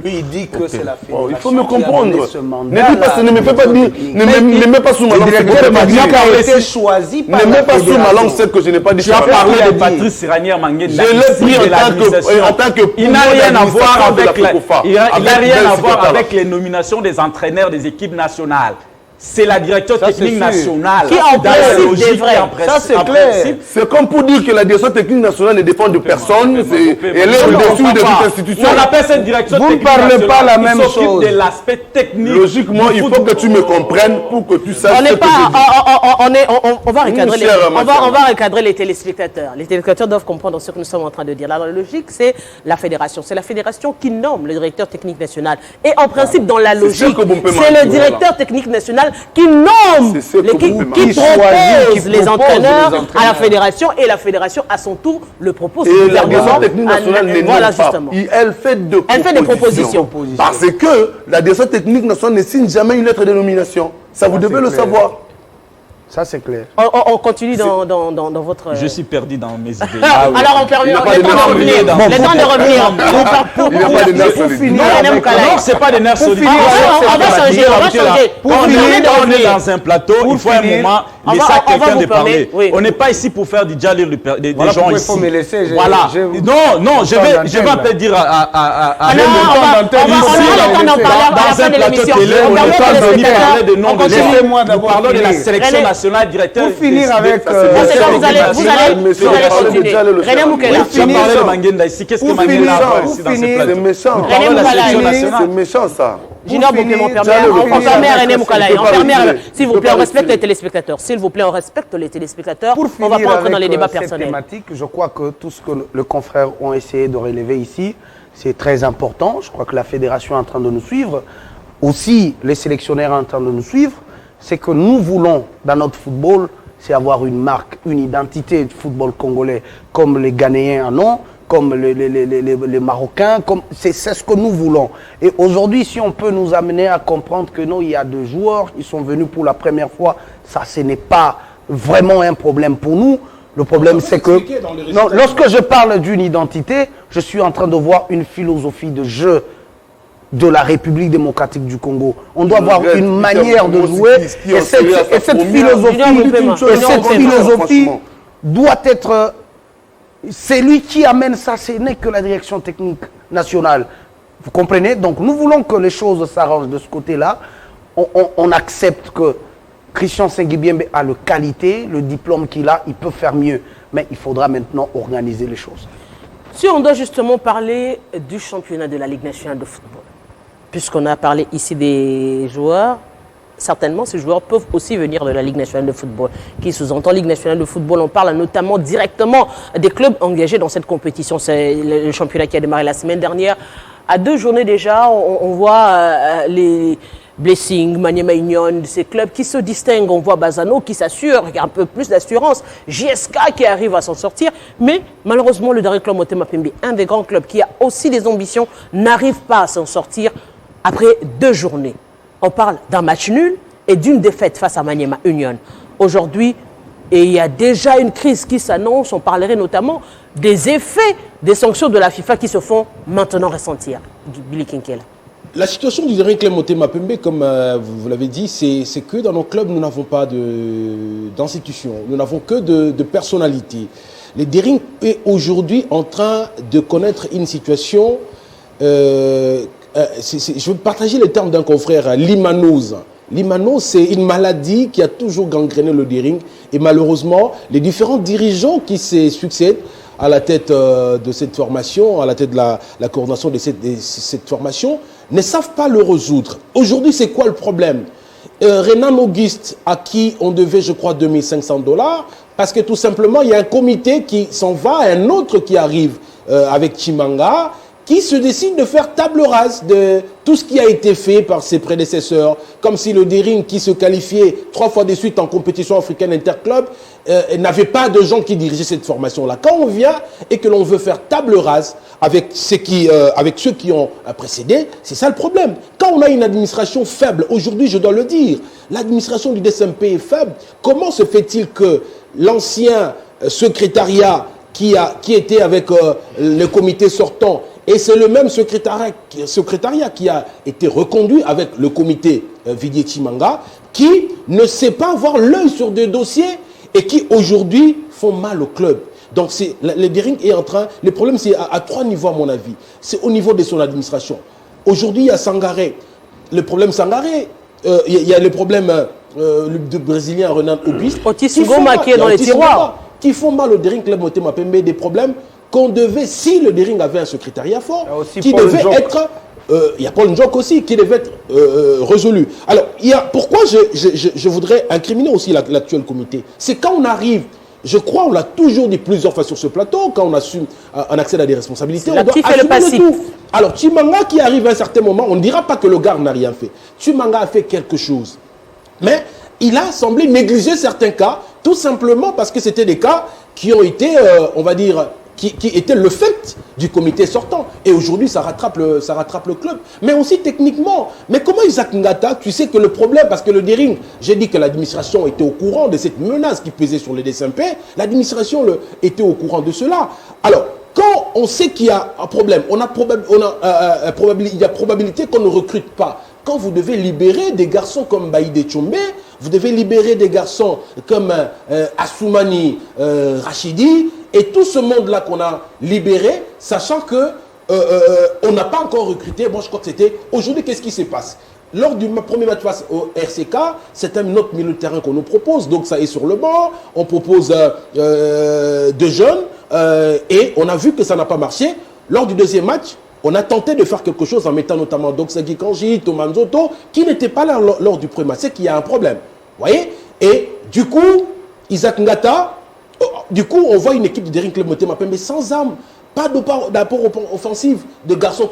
Lui, il dit que c'est la fédération. Il faut me comprendre. Ne me fais pas dire, ne mets pas sous ma langue ce que je n'ai pas dit. Ne mets pas sous ma langue ce que je n'ai pas dit. Tu as parlé de Patrice Siranière Mangué. Je l'ai pris en tant que il n'a rien à voir avec les nominations des entraîneurs des équipes nationales. C'est la direction technique nationale qui en principe devrait. Ça c'est clair. C'est comme pour dire que la direction technique nationale ne dépend de personne. Elle est au-dessus de toute institution. On appelle cette direction technique nationale. Vous ne parlez pas la même chose. S'occupe de l'aspect technique. Logiquement, il faut que tu me comprennes pour que tu saches ce que je dis. On va recadrer les téléspectateurs. Les téléspectateurs doivent comprendre ce que nous sommes en train de dire. La logique, c'est la fédération. C'est la fédération qui nomme le directeur technique national. Et en principe, dans la logique, c'est le directeur technique national qui nomme, qui propose les entraîneurs à la fédération et la fédération à son tour le propose. Et la direction technique nationale ne nomme pas. Elle fait des propositions. Parce que la direction technique nationale ne signe jamais une lettre de nomination. Ça, vous devez le savoir. Ça, c'est clair. On continue dans votre... Je suis perdu dans mes idées. Alors, on permet le temps de revenir. Le temps de revenir. Il n'y a pas de nerfs solides. Non, ce n'est pas des nerfs solides. On va changer. Quand on est dans un plateau, il faut un moment laisser à quelqu'un de parler. On n'est pas ici pour faire déjà lire des gens ici. Il faut me laisser. Voilà. Non, je vais un peu dire à dans un plateau télé, on n'est pas venu parler de nom de gens. Nous parlons de la sélection nationale. Directeur. Pour finir avec... vous allez continuer. René Moukela. Tu as parlé de Manguenda ici. Qu'est-ce que Manguenda a à faire ici dans ce plateau? C'est méchant. René Moukala. C'est méchant ça. Junior Bokeh, on permet à René Moukala. S'il vous plaît, on respecte les téléspectateurs. S'il vous plaît, on respecte les téléspectateurs. On ne va pas entrer dans les débats personnels. Thématique, je crois que tout ce que les confrères ont essayé de relever ici, c'est très important. Je crois que la fédération est en train de nous suivre. Aussi, les sélectionnaires sont en train de nous suivre. C'est que nous voulons, dans notre football, c'est avoir une marque, une identité du football congolais, comme les Ghanéens en ont, comme les Marocains, c'est ce que nous voulons. Et aujourd'hui, si on peut nous amener à comprendre que non, il y a deux joueurs qui sont venus pour la première fois, ça, ce n'est pas vraiment un problème pour nous. Le problème, c'est que non, lorsque je parle d'une identité, je suis en train de voir une philosophie de jeu de la République démocratique du Congo. On doit avoir une manière de jouer et cette philosophie doit être... C'est lui qui amène ça, ce n'est que la direction technique nationale. Vous comprenez? Donc nous voulons que les choses s'arrangent de ce côté-là. On accepte que Christian Tsengibiembe a la qualité, le diplôme qu'il a, il peut faire mieux. Mais il faudra maintenant organiser les choses. Si on doit justement parler du championnat de la Ligue nationale de football, puisqu'on a parlé ici des joueurs, certainement ces joueurs peuvent aussi venir de la Ligue nationale de football. Qui sous-entend Ligue nationale de football, on parle notamment directement des clubs engagés dans cette compétition. C'est le championnat qui a démarré la semaine dernière. À 2 journées déjà, on voit Blessing, Maniema Union, ces clubs qui se distinguent. On voit Bazano qui s'assure, il y a un peu plus d'assurance. JSK qui arrive à s'en sortir. Mais malheureusement, le dernier club Motema Pembe, un des grands clubs qui a aussi des ambitions, n'arrive pas à s'en sortir après 2 journées. On parle d'un match nul et d'une défaite face à Maniema Union. Aujourd'hui, il y a déjà une crise qui s'annonce. On parlerait notamment des effets des sanctions de la FIFA qui se font maintenant ressentir. Billy Kinkela. La situation du dernier club Motema Pembe, comme vous l'avez dit, c'est que dans nos clubs, nous n'avons pas d'institution, nous n'avons que de personnalité. Le Dering est aujourd'hui en train de connaître une situation, je veux partager les termes d'un confrère, l'imanose. L'imanose, c'est une maladie qui a toujours gangréné le Dering et malheureusement, les différents dirigeants qui se succèdent à la tête de cette formation, à la tête de la coordination de cette formation, ne savent pas le résoudre. Aujourd'hui, c'est quoi le problème? Renan Auguste, à qui on devait, je crois, $2500, parce que tout simplement, il y a un comité qui s'en va, un autre qui arrive avec Chimanga, qui se décide de faire table rase de tout ce qui a été fait par ses prédécesseurs, comme si le Dering, qui se qualifiait 3 fois de suite en compétition africaine interclub, n'avait pas de gens qui dirigeaient cette formation-là. Quand on vient et que l'on veut faire table rase avec ceux qui ont précédé, c'est ça le problème. Quand on a une administration faible, aujourd'hui je dois le dire, l'administration du DSMP est faible, comment se fait-il que l'ancien secrétariat qui était avec le comité sortant, et c'est le même secrétariat qui a été reconduit avec le comité Vidier Chimanga, qui ne sait pas avoir l'œil sur des dossiers et qui aujourd'hui font mal au club. Donc le Dering est en train, le problème c'est à 3 niveaux à mon avis. C'est au niveau de son administration. Aujourd'hui il y a Sangaré. Le problème Sangaré, il y a le problème du Brésilien Renan Auguste. Otis Ngoma qui est dans les tiroirs. Qui font mal au Dering Club Motema Pembe, des problèmes qu'on devait, si le Dering avait un secrétariat fort, qui devait être, il y a Paul Njok aussi, qui devait être résolu. Alors, pourquoi je voudrais incriminer aussi l'actuel comité? C'est quand on arrive, je crois, on l'a toujours dit plusieurs fois sur ce plateau, quand on assume un accès à des responsabilités, on doit assumer le tout. Alors, Chimanga qui arrive à un certain moment, on ne dira pas que le gars n'a rien fait. Chimanga a fait quelque chose. Mais il a semblé négliger certains cas, tout simplement parce que c'était des cas qui ont été, on va dire, qui étaient le fait du comité sortant. Et aujourd'hui, ça rattrape le club. Mais aussi techniquement. Mais comment Isaac Ngata, tu sais que le problème, parce que le Dering, j'ai dit que l'administration était au courant de cette menace qui pesait sur les DSMP, l'administration était au courant de cela. Alors, quand on sait qu'il y a un problème, il y a probabilité qu'on ne recrute pas. Quand vous devez libérer des garçons comme Baïdé Tchombe, vous devez libérer des garçons comme Assoumani Rachidi, et tout ce monde-là qu'on a libéré, sachant que on n'a pas encore recruté. Moi, je crois que c'était... Aujourd'hui, qu'est-ce qui se passe? Lors du premier match face au RCK, c'est un autre milieu de terrain qu'on nous propose. Donc, ça est sur le banc. On propose 2 jeunes. Et on a vu que ça n'a pas marché. Lors du deuxième match, on a tenté de faire quelque chose en mettant notamment Doxagui Kanji, Thomas Nzoto, qui n'étaient pas là lors du premier match. C'est qu'il y a un problème. Vous voyez? Et du coup, Isaac Ngata, du coup, on voit une équipe de Dering Club Motema Pembe sans armes. Pas d'apport offensif de garçons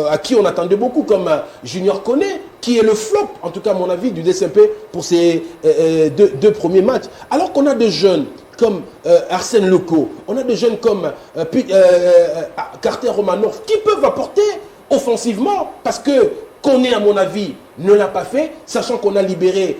à qui on attendait beaucoup, comme Junior Kone, qui est le flop, en tout cas à mon avis, du DSMP pour ces 2 premiers matchs. Alors qu'on a des jeunes comme Arsène Leco, on a des jeunes comme Carter Romanov, qui peuvent apporter offensivement, parce que Kone, à mon avis, ne l'a pas fait, sachant qu'on a libéré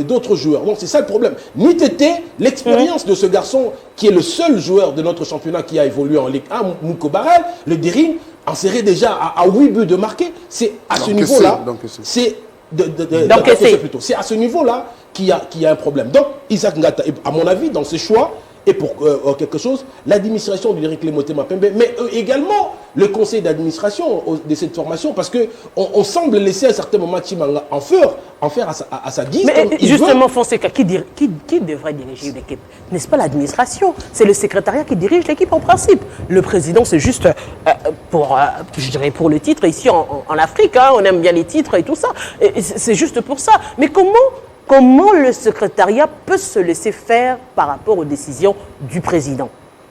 d'autres joueurs. Donc c'est ça le problème. Nitete, l'expérience de ce garçon, qui est le seul joueur de notre championnat qui a évolué en Ligue 1, Mouko Barel, le Dering, en serait déjà à 8 buts de marquer. C'est à ce niveau-là, c'est à ce niveau-là qu'il y a un problème. Donc Isaac Ngata, à mon avis, dans ses choix, et pour quelque chose, l'administration du Dering Club Motema Pembe, mais également le conseil d'administration de cette formation, parce qu'on semble laisser à un certain moment Chimanga en faire à sa guise. Mais justement, Fonseca, qui devrait diriger l'équipe? N'est-ce pas l'administration? C'est le secrétariat qui dirige l'équipe en principe. Le président, c'est juste je dirais pour le titre. Ici en Afrique, hein, on aime bien les titres et tout ça. C'est juste pour ça. Mais comment le secrétariat peut se laisser faire par rapport aux décisions du président?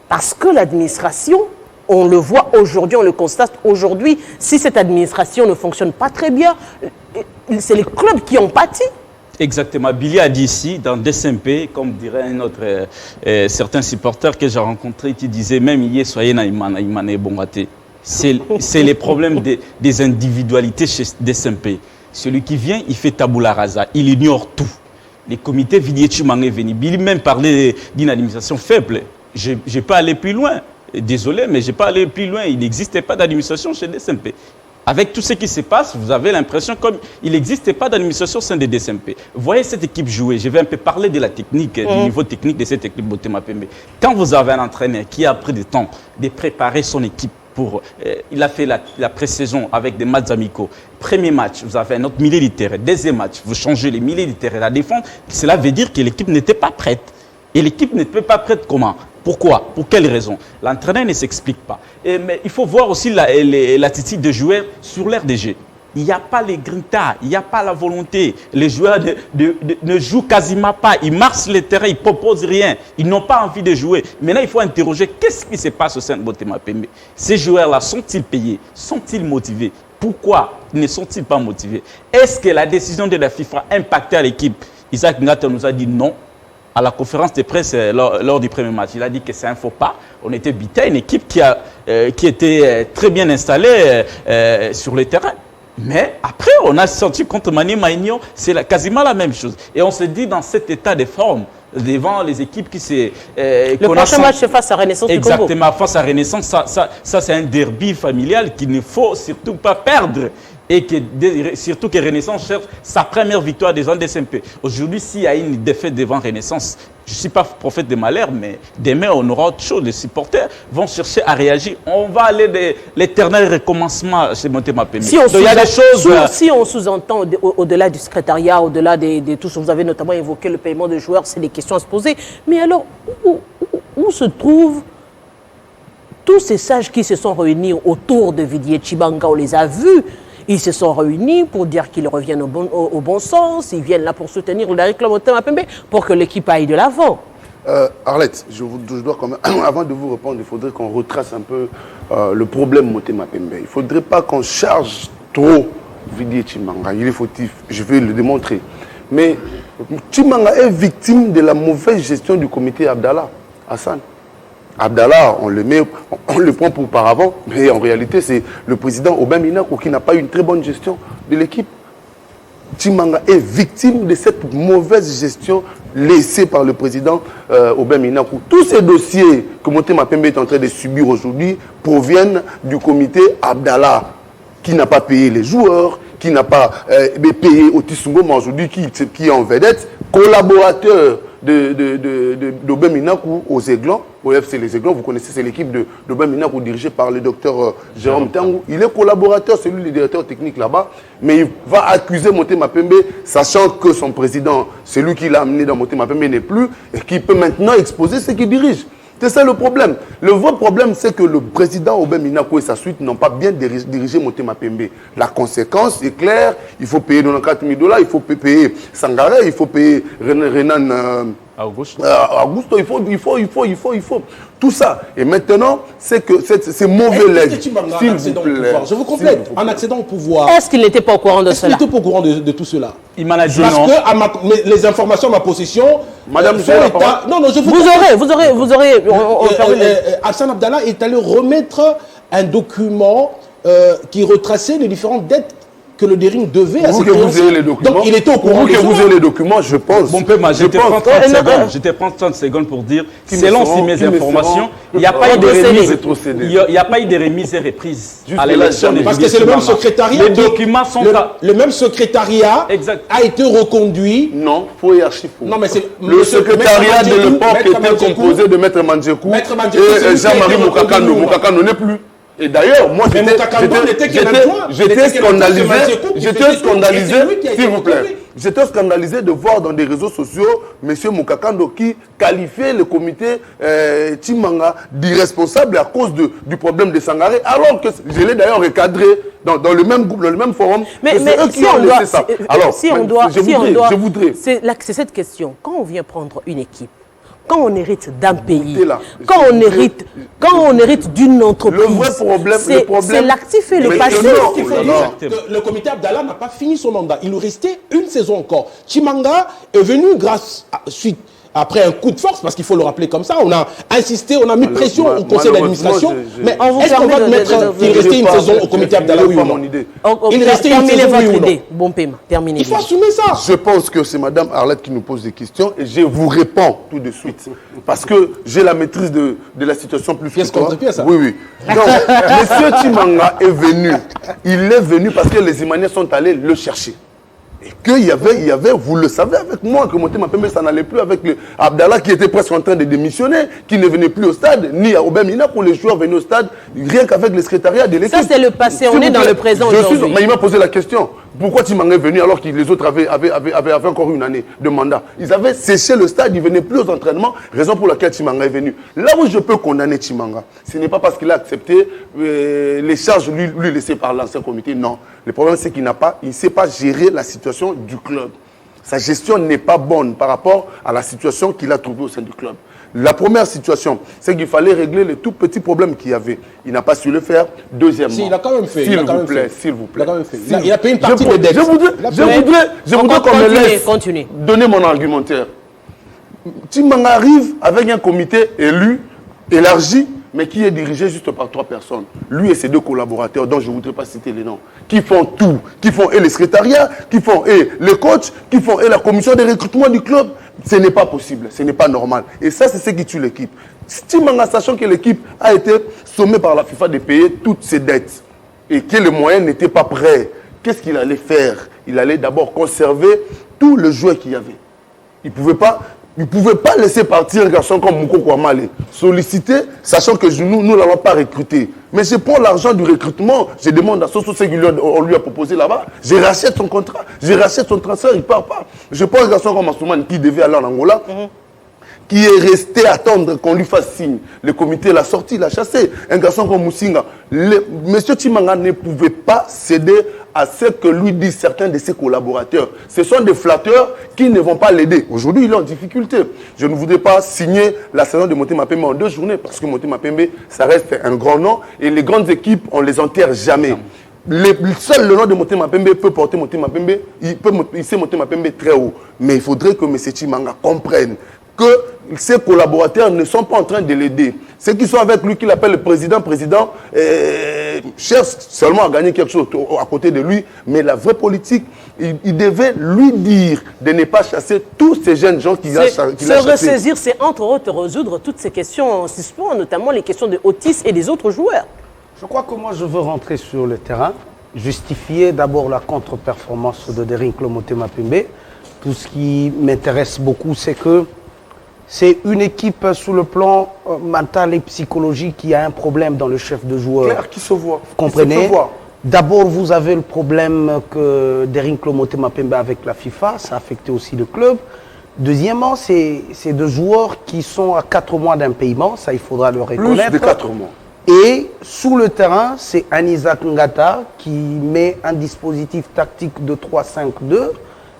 Parce que l'administration on le voit aujourd'hui, on le constate aujourd'hui. Si cette administration ne fonctionne pas très bien, c'est les clubs qui ont pâti. Exactement. Billy a dit ici, dans DSMP, comme dirait un autre, certains supporters que j'ai rencontrés qui disaient même hier, soyez naïmane bongate. C'est les problèmes des individualités chez DSMP. Celui qui vient, il fait tabula rasa, il ignore tout. Les comités Vidiechi Mangé Veni. Billy même parlait d'une administration faible. Je n'ai pas allé plus loin. Désolé, mais je n'ai pas allé plus loin. Il n'existait pas d'administration chez DSMP. Avec tout ce qui se passe, vous avez l'impression comme il n'existait pas d'administration au sein des DSMP. Vous voyez cette équipe jouer, je vais un peu parler de la technique, du niveau technique de cette équipe Motema Pembe. Quand vous avez un entraîneur qui a pris du temps de préparer son équipe il a fait la pré-saison avec des matchs amicaux. Premier match, vous avez un autre milieu de terrain. Deuxième match, vous changez les milieux de terrain. La défense, cela veut dire que l'équipe n'était pas prête. Et l'équipe n'était pas prête comment? Pourquoi? Pour quelles raisons? L'entraîneur ne s'explique pas. Mais il faut voir aussi l'attitude des joueurs sur l'aire de jeu. Il n'y a pas les grintas, il n'y a pas la volonté. Les joueurs ne jouent quasiment pas. Ils marchent le terrain, ils ne proposent rien. Ils n'ont pas envie de jouer. Maintenant, il faut interroger qu'est-ce qui se passe au sein de Motema Pembe. Ces joueurs-là sont-ils payés? Sont-ils motivés? Pourquoi ne sont-ils pas motivés? Est-ce que la décision de la FIFA a impacté à l'équipe? Isaac Ngata nous a dit non. À la conférence de presse lors du premier match, il a dit que c'est un faux pas. On était bité, une équipe qui était très bien installée sur le terrain. Mais après, on a senti contre Mani Maignan, c'est quasiment la même chose. Et on se dit dans cet état de forme, devant les équipes qui se... le prochain match, c'est face à Renaissance du Congo. Exactement, face à Renaissance, ça c'est un derby familial qu'il ne faut surtout pas perdre. Et surtout que Renaissance cherche sa première victoire des ans DSMP. Aujourd'hui, s'il y a une défaite devant Renaissance, je ne suis pas prophète de malheur, mais demain, on aura autre chose. Les supporters vont chercher à réagir. On va aller de l'éternel recommencement chez Motema Pembe. Si on sous-entend au-delà du secrétariat, au-delà de tout ce que vous avez notamment évoqué, le paiement des joueurs, c'est des questions à se poser. Mais alors, où se trouvent tous ces sages qui se sont réunis autour de Didier Tshibanga? On les a vus. Ils se sont réunis pour dire qu'ils reviennent au bon sens. Ils viennent là pour soutenir le Derrick Motema Pembe pour que l'équipe aille de l'avant. Arlette, je dois quand même, avant de vous répondre, il faudrait qu'on retrace un peu le problème Motema Pembe. Il ne faudrait pas qu'on charge trop Didier Tshibanga. Il est fautif, je vais le démontrer. Mais Tshibanga est victime de la mauvaise gestion du comité Abdallah Hassan. Abdallah, on le prend pour paravent, mais en réalité, c'est le président Aubin Minakou qui n'a pas eu une très bonne gestion de l'équipe. Tshibanga est victime de cette mauvaise gestion laissée par le président Aubin Minakou. Tous ces dossiers que Motema Pembe est en train de subir aujourd'hui proviennent du comité Abdallah, qui n'a pas payé les joueurs, qui n'a pas payé Otis Ngoma aujourd'hui, qui est en vedette, collaborateur d'Aubin Minakou aux Aiglons, au FC Les Aiglons, vous connaissez, c'est l'équipe d'Aubin Minakou dirigée par le docteur Jérôme Tangou. Il est collaborateur, c'est lui le directeur technique là-bas, mais il va accuser Motema Pembe, sachant que son président, celui qui l'a amené dans Motema Pembe n'est plus, et qui peut maintenant exposer ce qu'il dirige. C'est ça le problème. Le vrai problème, c'est que le président Aubin Minakou et sa suite n'ont pas bien dirigé Motema Pembe. La conséquence est claire. Il faut payer $94 000, il faut payer Sangaré, il faut payer Renan Augusto. Il faut. Tout ça. Et maintenant, c'est que ces mauvais legs. Je vous complète. En accédant au pouvoir. Est-ce qu'il n'était pas au courant de cela? Est-ce qu'il était pas au courant de tout cela? Il m'a dit parce non. Que les informations à ma possession. Madame, vous aurez. Hassan Abdallah est allé remettre un document qui retraçait les différentes dettes que le Dering devait à ses vous ayez les documents. Donc il était au courant. Que vous ayez les documents, je pense. Bon peu, je te prends 30 secondes pour dire, selon mes informations, il n'y a pas eu de remise. Il n'y a pas eu de remise et reprise à l'élection. Parce que c'est le même secrétariat. Les documents sont le même secrétariat a été reconduit. Non, faux et archi faux. Non, mais c'est le secrétariat de l'époque était composé de Maître Mandjekou et Jean-Marie Moukakano. Moukakano n'est plus. Et d'ailleurs, moi, j'étais scandalisé, s'il vous plaît. J'étais scandalisé de voir dans des réseaux sociaux M. Moukakando qui qualifiait le comité Tshibanga d'irresponsable à cause du problème de Sangaré, alors que je l'ai d'ailleurs recadré dans le même groupe, dans le même forum. Mais si on doit, alors, je voudrais. C'est cette question. Quand on vient prendre une équipe, quand on hérite d'un pays, là. quand on hérite d'une entreprise, Le vrai problème, c'est l'actif et le Mais passif. non, Il faut non, dire non. que le comité Abdallah n'a pas fini son mandat. Il nous restait une saison encore. Chimanga est venu après un coup de force, parce qu'il faut le rappeler comme ça, on a insisté, on a mis pression au conseil d'administration. Mais On vous est-ce qu'on va permet mettre qu'il restait une saison au comité Abdallah, oui ou non? Il restait une Terminez saison, votre oui ou non? idée. Bon paiement, terminez. Il faut assumer ça. Je pense que c'est Madame Arlette qui nous pose des questions et je vous réponds tout de suite. Parce que j'ai la maîtrise de la situation plus Pièce que toi. contre pièce, hein. Oui, oui. Donc, Monsieur Chimanga est venu. Il est venu parce que les Imaniens sont allés le chercher. Et qu'il y avait, vous le savez avec moi, que Motema Pembe, ça n'allait plus avec le Abdallah qui était presque en train de démissionner, qui ne venait plus au stade, ni à Aubameyang pour les joueurs venus au stade, rien qu'avec le secrétariat de l'équipe. Ça, c'est le passé, on est dans le présent aujourd'hui. Mais il m'a posé la question. Pourquoi Chimanga est venu alors que les autres avaient encore une année de mandat? Ils avaient séché le stade, ils ne venaient plus aux entraînements, raison pour laquelle Chimanga est venu. Là où je peux condamner Chimanga, ce n'est pas parce qu'il a accepté les charges lui laissées par l'ancien comité, non. Le problème, c'est qu'il ne sait pas gérer la situation du club. Sa gestion n'est pas bonne par rapport à la situation qu'il a trouvée au sein du club. La première situation, c'est qu'il fallait régler les tout petits problèmes qu'il y avait. Il n'a pas su le faire. Deuxièmement, Si, il a quand même fait. S'il vous plaît. Il a quand même fait. Il a payé une partie des dettes. Je voudrais qu'on me laisse Continuez. donner mon argumentaire. Chimanga arrive avec un comité élu, élargi, mais qui est dirigé juste par 3 personnes. Lui et ses 2 collaborateurs, dont je ne voudrais pas citer les noms, qui font tout, qui font et le secrétariat, qui font et les coachs, qui font et la commission de recrutement du club. Ce n'est pas possible, ce n'est pas normal. Et ça, c'est ce qui tue l'équipe. Chimanga, sachant que l'équipe a été sommée par la FIFA de payer toutes ses dettes et que les moyens n'étaient pas prêts, qu'est-ce qu'il allait faire? Il allait d'abord conserver tous les joueurs qu'il y avait. Il ne pouvait pas laisser partir un garçon comme Mouko Kouamale, solliciter, sachant que nous ne l'avons pas recruté. Mais je prends l'argent du recrutement, je demande à Soso ce qu'on lui a proposé là-bas, je rachète son contrat, je rachète son transfert, il ne part pas. Je prends un garçon comme Assouman qui devait aller en Angola, qui est resté attendre qu'on lui fasse signe. Le comité l'a sorti, l'a chassé. Un garçon comme Moussinga. Monsieur Chimanga ne pouvait pas céder à ce que lui disent certains de ses collaborateurs. Ce sont des flatteurs qui ne vont pas l'aider. Aujourd'hui, il est en difficulté. Je ne voudrais pas signer la saison de Motema Pembe en 2 journées parce que Motema Pembe, ça reste un grand nom et les grandes équipes, on ne les enterre jamais. Seul le nom de Motema Pembe peut porter Motema Pembe, il peut hisser Motema Pembe très haut. Mais il faudrait que M. Chimanga comprenne que ses collaborateurs ne sont pas en train de l'aider. Ceux qui sont avec lui, qu'il appelle le président, cherchent seulement à gagner quelque chose à côté de lui. Mais la vraie politique, il devait lui dire de ne pas chasser tous ces jeunes gens qu'il a chassés. Se ressaisir, c'est entre autres résoudre toutes ces questions en suspens, notamment les questions de Otis et des autres joueurs. Je crois que moi, je veux rentrer sur le terrain, justifier d'abord la contre-performance de Derinklo Motema Pembe. Tout ce qui m'intéresse beaucoup, c'est que c'est une équipe sur le plan mental et psychologique qui a un problème dans le chef de joueur. Claire, qui se voit. Vous comprenez? D'abord, vous avez le problème que Derinklo Motema Pembe avec la FIFA, ça a affecté aussi le club. Deuxièmement, c'est 2 joueurs qui sont à 4 mois d'un paiement, ça il faudra le reconnaître. Plus de 4 mois. Et sous le terrain, c'est Anisat Ngata qui met un dispositif tactique de 3-5-2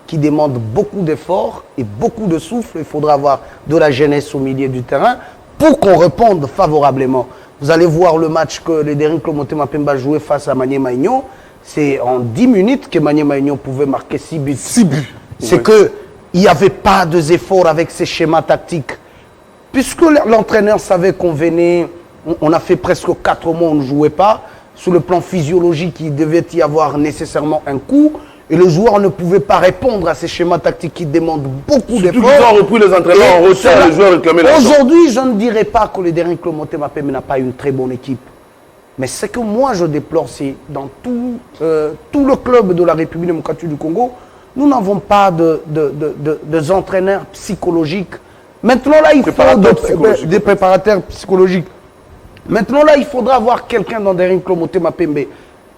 qui demande beaucoup d'efforts et beaucoup de souffle. Il faudra avoir de la jeunesse au milieu du terrain pour qu'on réponde favorablement. Vous allez voir le match que le Derinklo Motema Pembe a joué face à Maniema Union. C'est en 10 minutes que Maniema Union pouvait marquer 6 buts. 6 buts. C'est qu'il n'y avait pas d'efforts avec ces schémas tactiques. Puisque l'entraîneur savait qu'on venait, on a fait presque 4 mois, on ne jouait pas. Sur le plan physiologique, il devait y avoir nécessairement un coup. Et le joueur ne pouvait pas répondre à ces schémas tactiques qui demandent beaucoup d'efforts. Ils ont repris les entraînements en retard, les joueurs réclamaient l'argent. Aujourd'hui, je ne dirais pas que le Derinklo Motema Pembe n'a pas une très bonne équipe. Mais ce que moi je déplore, c'est dans tout le club de la République démocratique du Congo, nous n'avons pas de entraîneurs psychologiques. Maintenant là, il faut des préparateurs psychologiques. Maintenant là, il faudra avoir quelqu'un dans Derinklo Motema Pembe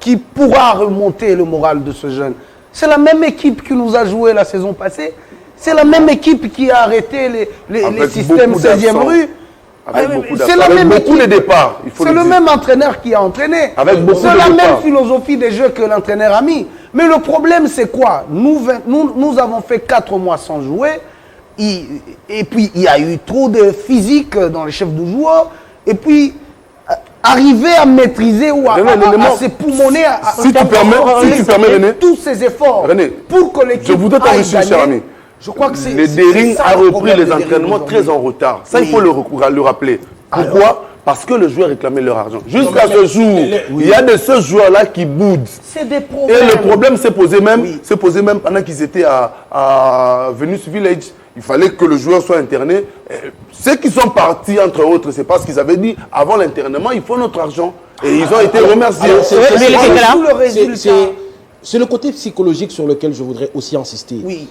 qui pourra remonter le moral de ce jeune. C'est la même équipe qui nous a joué la saison passée. C'est la même équipe qui a arrêté les systèmes 16e rue. C'est la même équipe. C'est le même entraîneur qui a entraîné. C'est la même philosophie des jeux que l'entraîneur a mis. Mais le problème, c'est quoi? Nous avons fait 4 mois sans jouer. et puis il y a eu trop de physique dans les chefs de joueurs. Et puis, arriver à maîtriser ou à s'époumoner, si tu permets, René, tous ces efforts René, pour que l'équipe je voudrais t'enrichir, cher ami. Je crois que c'est le Dering ça a le repris problème les de entraînements Dering très en retard. Ça, Oui. il faut le rappeler. Pourquoi? Parce que les joueurs réclamaient leur argent. Jusqu'à mais- ce jour, il y a de ces joueurs-là qui boudent. C'est des Et problèmes. le problème s'est posé même, Oui. pendant qu'ils étaient à Venus Village. Il fallait que le joueur soit interné. Ceux qui sont partis, entre autres, c'est parce qu'ils avaient dit, avant l'internement, il faut notre argent. Et ils ont été remerciés. alors, Tout le résultat. c'est le côté psychologique sur lequel je voudrais aussi insister. Oui.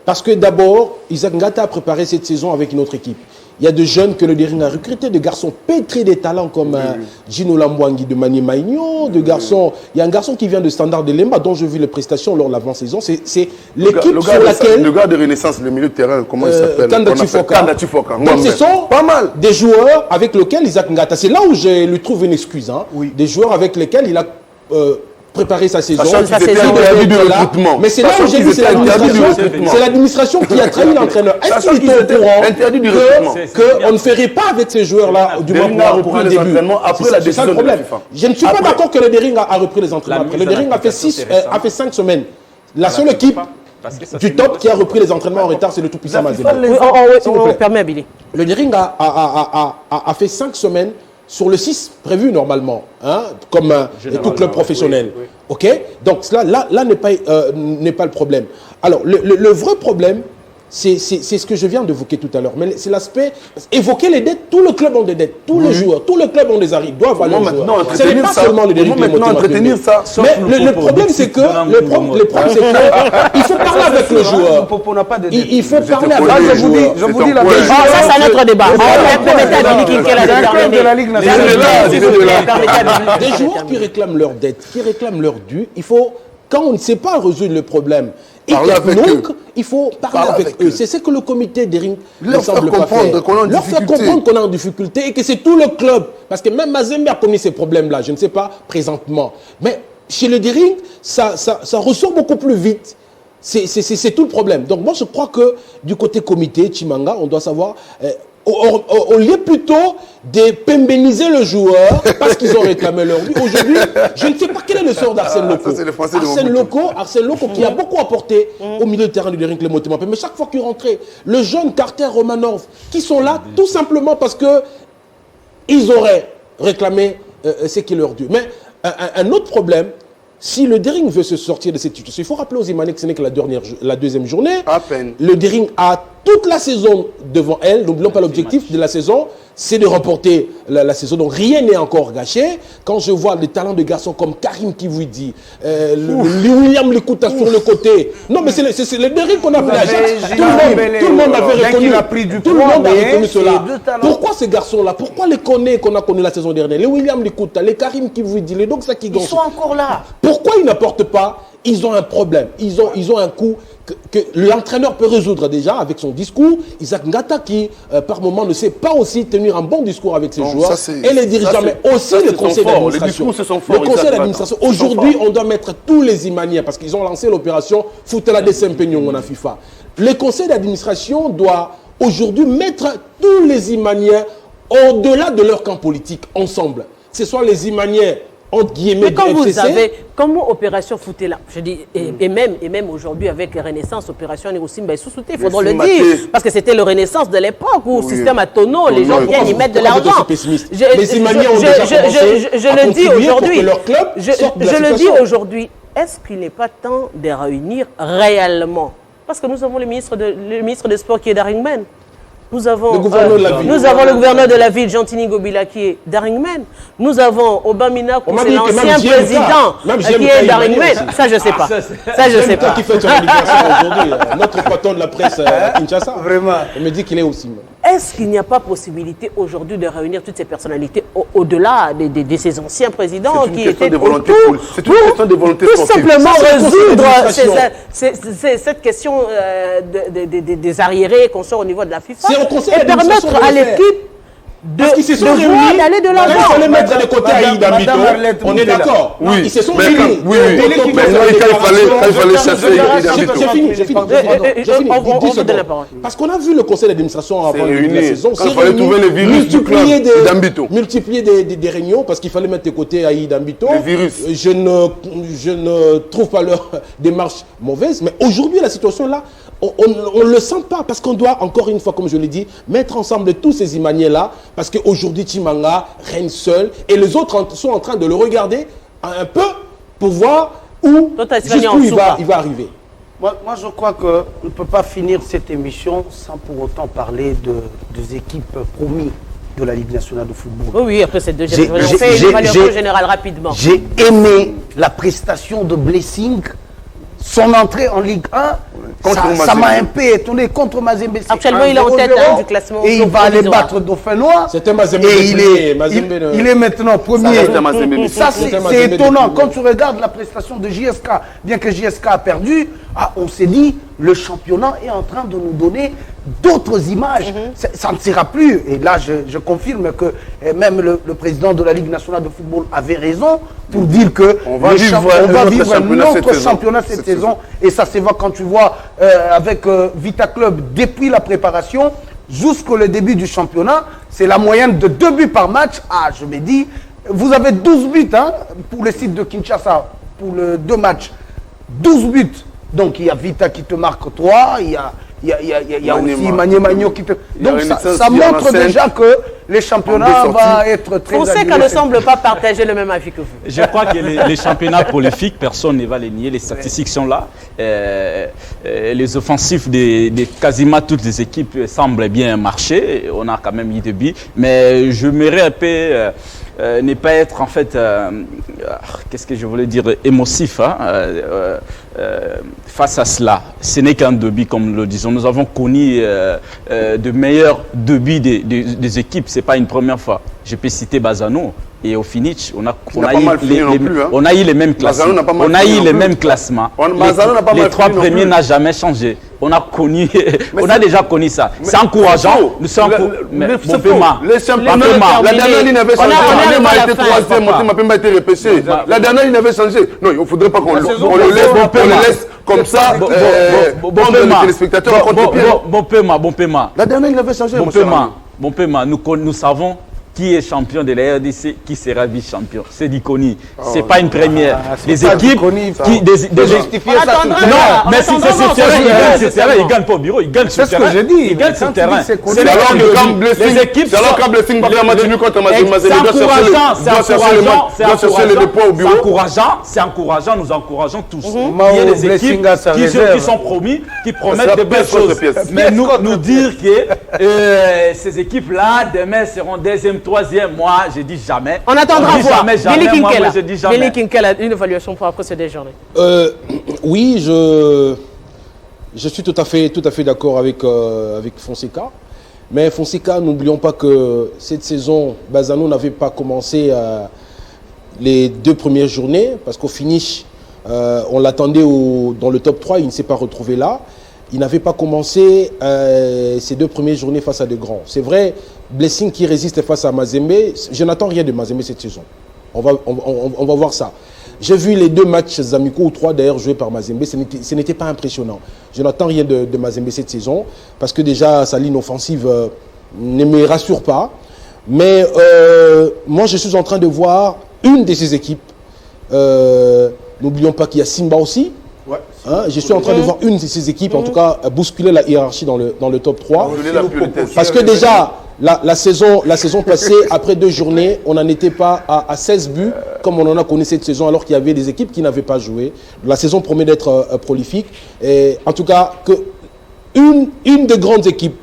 Parce que d'abord, Isaac Ngata a préparé cette saison avec une autre équipe. Il y a des jeunes que le Dering a recrutés, des garçons pétris des talents comme Gino Lambwangi de Mani Maigno, il y a un garçon qui vient de Standard de Lemba dont je vis les prestations lors de l'avant-saison. C'est l'équipe sur laquelle... Le gars de Renaissance, le milieu de terrain, comment il s'appelle? Kandati Foka. Kandati Foka. Donc ce sont pas mal. des joueurs avec lesquels Isaac Ngata, c'est là où je lui trouve une excuse, hein, des joueurs avec lesquels il a préparé sa saison. Sachant qu'ils étaient interdits de recrutement. Mais c'est là où j'ai dit c'est l'administration qui a trahi l'entraîneur. Est-ce qu'il était au courant qu'on ne ferait pas avec ces joueurs-là, du moins pour un début? Après la décision de la FIFA. Je ne suis pas d'accord que le Dering a repris les entraînements après. Le Dering a fait 5 semaines. La seule équipe du top qui a repris les entraînements en retard, c'est le tout-puissant Mazembe. On permet à Billy. Le Dering a fait 5 semaines sur le 6 prévu normalement, hein, comme tout club professionnel. Oui. Ok. Donc là n'est pas le problème. Alors le vrai problème, c'est ce que je viens d'évoquer tout à l'heure. Mais c'est l'aspect évoquer les dettes. Tout le club ont des dettes. Tous les joueurs, tous les clubs ont des arrêts. Doivent avoir leurs joueurs. Ce n'est pas seulement le Dering qui maintenant entretenir ça. Mais le problème c'est que il faut parler avec le joueur. Il faut parler avec le joueur. Je vous dis la vérité. Ça, c'est un autre débat. Permettez à Billy Kinkel de terminer. Des joueurs qui réclament leurs dettes, qui réclament leurs dû, il faut, quand on ne sait pas résoudre le problème, il faut parler avec eux. C'est ce que le comité Dering ne semble pas faire. Leur faire comprendre qu'on est en difficulté et que c'est tout le club. Parce que même Mazembe a connu ces problèmes-là, je ne sais pas présentement. Mais chez le Dering, ça ressort beaucoup plus vite. C'est tout le problème. Donc moi, je crois que du côté comité, Chimanga, on doit savoir... au lieu plutôt de pémbéniser le joueur parce qu'ils ont réclamé leur vie. Aujourd'hui, je ne sais pas quel est le sort d'Arsène Loco. Arsène Loco qui a beaucoup apporté au milieu de terrain du Dering Clément. Mais chaque fois qu'il rentrait, le jeune Carter Romanov, qui sont là tout simplement parce que ils auraient réclamé ce qui leur dû. Mais un autre problème, si le Dering veut se sortir de cette situation, il faut rappeler aux Imanais que ce n'est que la deuxième journée. À peine. Le Dering a toute la saison devant elle. N'oublions pas l'objectif de la saison, c'est de remporter la saison. Donc rien n'est encore gâché. Quand je vois des talents de garçons comme Karim Kivouidi, William Likuta sur le côté. Non, mais c'est le Dering qu'on a vu à Jacques. Tout le monde avait reconnu. Tout le monde a reconnu cela. Pourquoi ces garçons-là? Pourquoi les connaît qu'on a connu la saison dernière? Les William Likuta, les Karim Kivouidi, les Doxa qui Ils sont encore là. Pourquoi ils n'apportent pas? Ils ont un problème. Ils ont un coup que l'entraîneur peut résoudre déjà avec son discours. Isaac Ngata qui, par moment, ne sait pas aussi tenir un bon discours avec ses joueurs. Et les dirigeants, mais aussi le conseil d'administration. Le conseil d'administration. Aujourd'hui, on doit mettre tous les Imaniens parce qu'ils ont lancé l'opération Foutela de Saint-Peignon en FIFA. Le conseil d'administration doit aujourd'hui mettre tous les Imaniens au-delà de leur camp politique, ensemble. Ce soit les Imaniens mais quand vous avez, comme opération Foutela, je dis, et même aujourd'hui avec Renaissance, opération Nirosimba et Sousouté, il faudra le dire, parce que c'était le Renaissance de l'époque où le système à tonneau, les gens viennent y mettre de l'argent. Je le dis aujourd'hui, je le dis aujourd'hui, est-ce qu'il n'est pas temps de réunir réellement? Parce que nous avons le ministre des Sports qui est Daringman. Nous avons le gouverneur de la ville, Gentini Gobila, qui est Daringman. Nous avons Obamina, c'est l'ancien président, qui est Daringman. Ça, je ne sais pas. Ça, je ne sais pas. Qui fait son anniversaire aujourd'hui. Notre patron de la presse à Kinshasa. Vraiment. Il me dit qu'il est aussi. Est-ce qu'il n'y a pas possibilité aujourd'hui de réunir toutes ces personnalités au-delà de ces anciens présidents qui étaient autour C'est une question de volonté sportive. Tout simplement résoudre cette question des arriérés qu'on sort au niveau de la FIFA et permettre à l'équipe d'aller de l'avant. Il fallait mettre de côté Aïda Mito. On est d'accord. Oui. Ils se sont réunis. Mais il fallait chasser J'ai fini. J'ai fini. On vous donne la parole. Parce qu'on a vu le conseil d'administration avant la saison. Il fallait trouver les virus du club d'Ambito. Multiplier des réunions parce qu'il fallait mettre de côté Aïd Ambito. Les virus. Je ne trouve pas leur démarche mauvaise. Mais aujourd'hui, la situation là, on ne le sent pas parce qu'on doit, encore une fois, comme je l'ai dit, mettre ensemble tous ces Imaniens-là parce qu'aujourd'hui, Timanga règne seul et les autres sont en train de le regarder un peu pour voir jusqu'où il va arriver. Moi, je crois qu'on ne peut pas finir cette émission sans pour autant parler des équipes promises de la Ligue nationale de football. Oui, après cette deuxième évaluation, on fait une évaluation générale rapidement. J'ai aimé la prestation de Blessing, son entrée en Ligue 1, ça m'a un peu étonné contre Mazembe. Actuellement, il est en tête du classement. Et il va aller battre Dauphinois. C'était Mazembe. Il est maintenant premier. Ça, c'est étonnant. Quand tu regardes la prestation de JSK, bien que JSK a perdu, on s'est dit, le championnat est en train de nous donner d'autres images. Ça ne sera plus. Et là, je confirme que même le président de la Ligue nationale de football avait raison pour dire qu'on va vivre un autre championnat cette saison. Et ça se voit quand tu vois avec Vita Club, depuis la préparation jusqu'au début du championnat, c'est la moyenne de 2 buts par match. Je me dis, vous avez 12 buts pour le site de Kinshasa, pour les 2 matchs. 12 buts. Donc il y a Vita qui te marque 3, il y a aussi Magno qui te... Donc ça montre déjà que les championnats vont être très... Fonseca ne semble pas partager le même avis que vous. Je crois que les championnats prolifiques, personne ne va les nier, les statistiques sont là. Les offensifs de quasiment toutes les équipes semblent bien marcher. On a quand même eu des buts. Mais je m'aimerais un peu... ne pas être en fait, qu'est-ce que je voulais dire, émotif face à cela. Ce n'est qu'un début, comme nous le disons. Nous avons connu de meilleurs débuts des équipes. Ce n'est pas une première fois. Je peux citer Bazano et au finish, on a eu les mêmes classements. On a eu les mêmes classements. Les 3 premiers n'ont jamais changé. On a connu, on a déjà connu ça. C'est encourageant. Nous sommes les championnats. La dernière ligne avait changé. Mapemba a été 3e, Mapemba a été repêché. La dernière ligne avait changé. Non, il ne faudrait pas qu'on le laisse comme ça. Les téléspectateurs. Bon paiement. La dernière ligne avait changé. Bon paiement. Nous savons qui est champion de la RDC, qui sera vice-champion. C'est d'Iconi. Ce n'est pas une première. Les équipes qui... Non, mais si c'est sur terrain, ils ne gagnent pas au bureau, ils gagnent sur terrain. C'est ce que j'ai dit. Ils gagnent sur terrain. C'est alors que les équipes... C'est alors que Blessing va faire un match nul contre Mazembe. C'est encourageant, nous encourageons tous. Il y a des équipes qui sont promis, qui promettent de belles choses. Mais nous dire que ces équipes-là, demain, seront deuxième, 3e, moi, je dis jamais. On attendra voir. Billy Kinkel a une évaluation pour après ces 2 journées. Oui, je suis tout à fait d'accord avec Fonseca. Mais Fonseca, n'oublions pas que cette saison, Bazano n'avait pas commencé les 2 premières journées, parce qu'au finish, on l'attendait dans le top 3, il ne s'est pas retrouvé là. Il n'avait pas commencé ces 2 premières journées face à des grands. C'est vrai, Blessing qui résiste face à Mazembe, je n'attends rien de Mazembe cette saison. On va voir ça. J'ai vu les 2 matchs amicaux, ou 3 d'ailleurs, joués par Mazembe, ce n'était pas impressionnant. Je n'attends rien de Mazembe cette saison, parce que déjà sa ligne offensive ne me rassure pas. Mais moi je suis en train de voir une de ces équipes. N'oublions pas qu'il y a Simba aussi. Ouais. Je suis en train de voir une de ces équipes, en tout cas, bousculer la hiérarchie dans le top 3. Parce que déjà, la saison passée, après 2 journées, on n'en était pas à 16 buts, comme on en a connu cette saison, alors qu'il y avait des équipes qui n'avaient pas joué. La saison promet d'être prolifique. Et en tout cas, une de grandes équipes,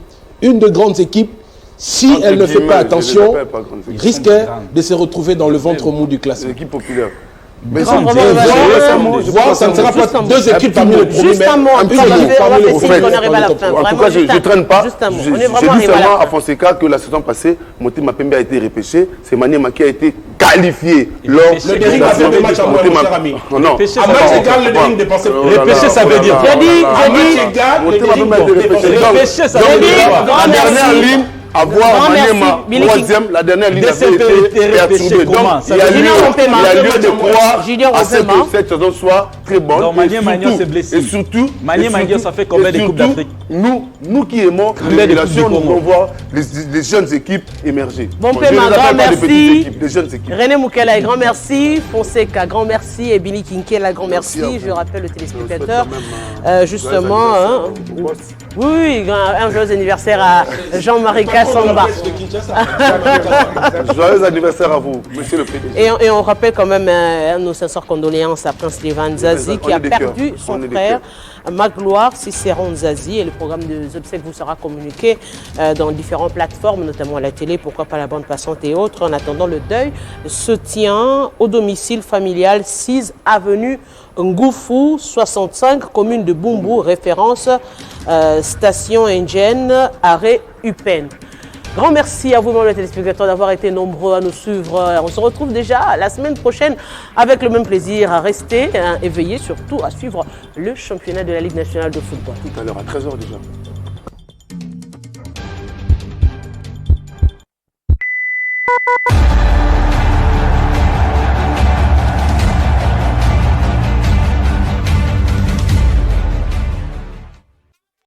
si elle ne fait pas attention, risque de se retrouver dans le ventre mou du classement. L'équipe populaire. Mais ça ne sera pas 2 équipes parmi les premiers. Juste un mot, on arrive à la fin. En tout cas, je ne traîne pas. J'ai dit seulement à Fonseca que la saison passée, Motema Mapembe a été repêché. C'est Maniema qui a été qualifié. Le Dering a fait 2 matchs à moi, mon cher ami. Non. À match égal, le Dering dépensait. Repêché, ça veut dire. J'ai dit. Repêché, ça veut dire. La dernière ligne. Avoir Maniema 3e, la dernière ligne avait été perturbée. Donc, il y a lieu de croire à ce que cette saison soit très bonne. Donc, Magno s'est blessé. Et surtout, Magno, ça fait combien de Coupes d'Afrique? Nous qui aimons l'émulation, nous voulons voir les jeunes équipes émerger. Bon, Pema, grand merci. Les jeunes équipes. René Moukela, grand merci. Fonseca, grand merci. Et Billy Kinkela, grand merci. Je rappelle le téléspectateur, justement. Oui, un joyeux anniversaire à Jean-Marie Kassamba. Joyeux anniversaire à vous, monsieur le président. Et on rappelle quand même nos sincères condoléances à Prince Levan Zazi qui a perdu son frère Magloire Cicéron Zazi. Et le programme des obsèques vous sera communiqué dans différentes plateformes, notamment à la télé, pourquoi pas la bande passante et autres. En attendant, le deuil se tient au domicile familial 6 avenue Ngoufou, 65, commune de Bumbu, référence station indienne, arrêt Upen. Grand merci à vous, les téléspectateurs, d'avoir été nombreux à nous suivre. On se retrouve déjà la semaine prochaine avec le même plaisir à rester éveillés, surtout à suivre le championnat de la Ligue nationale de football. Tout à l'heure à 13h déjà.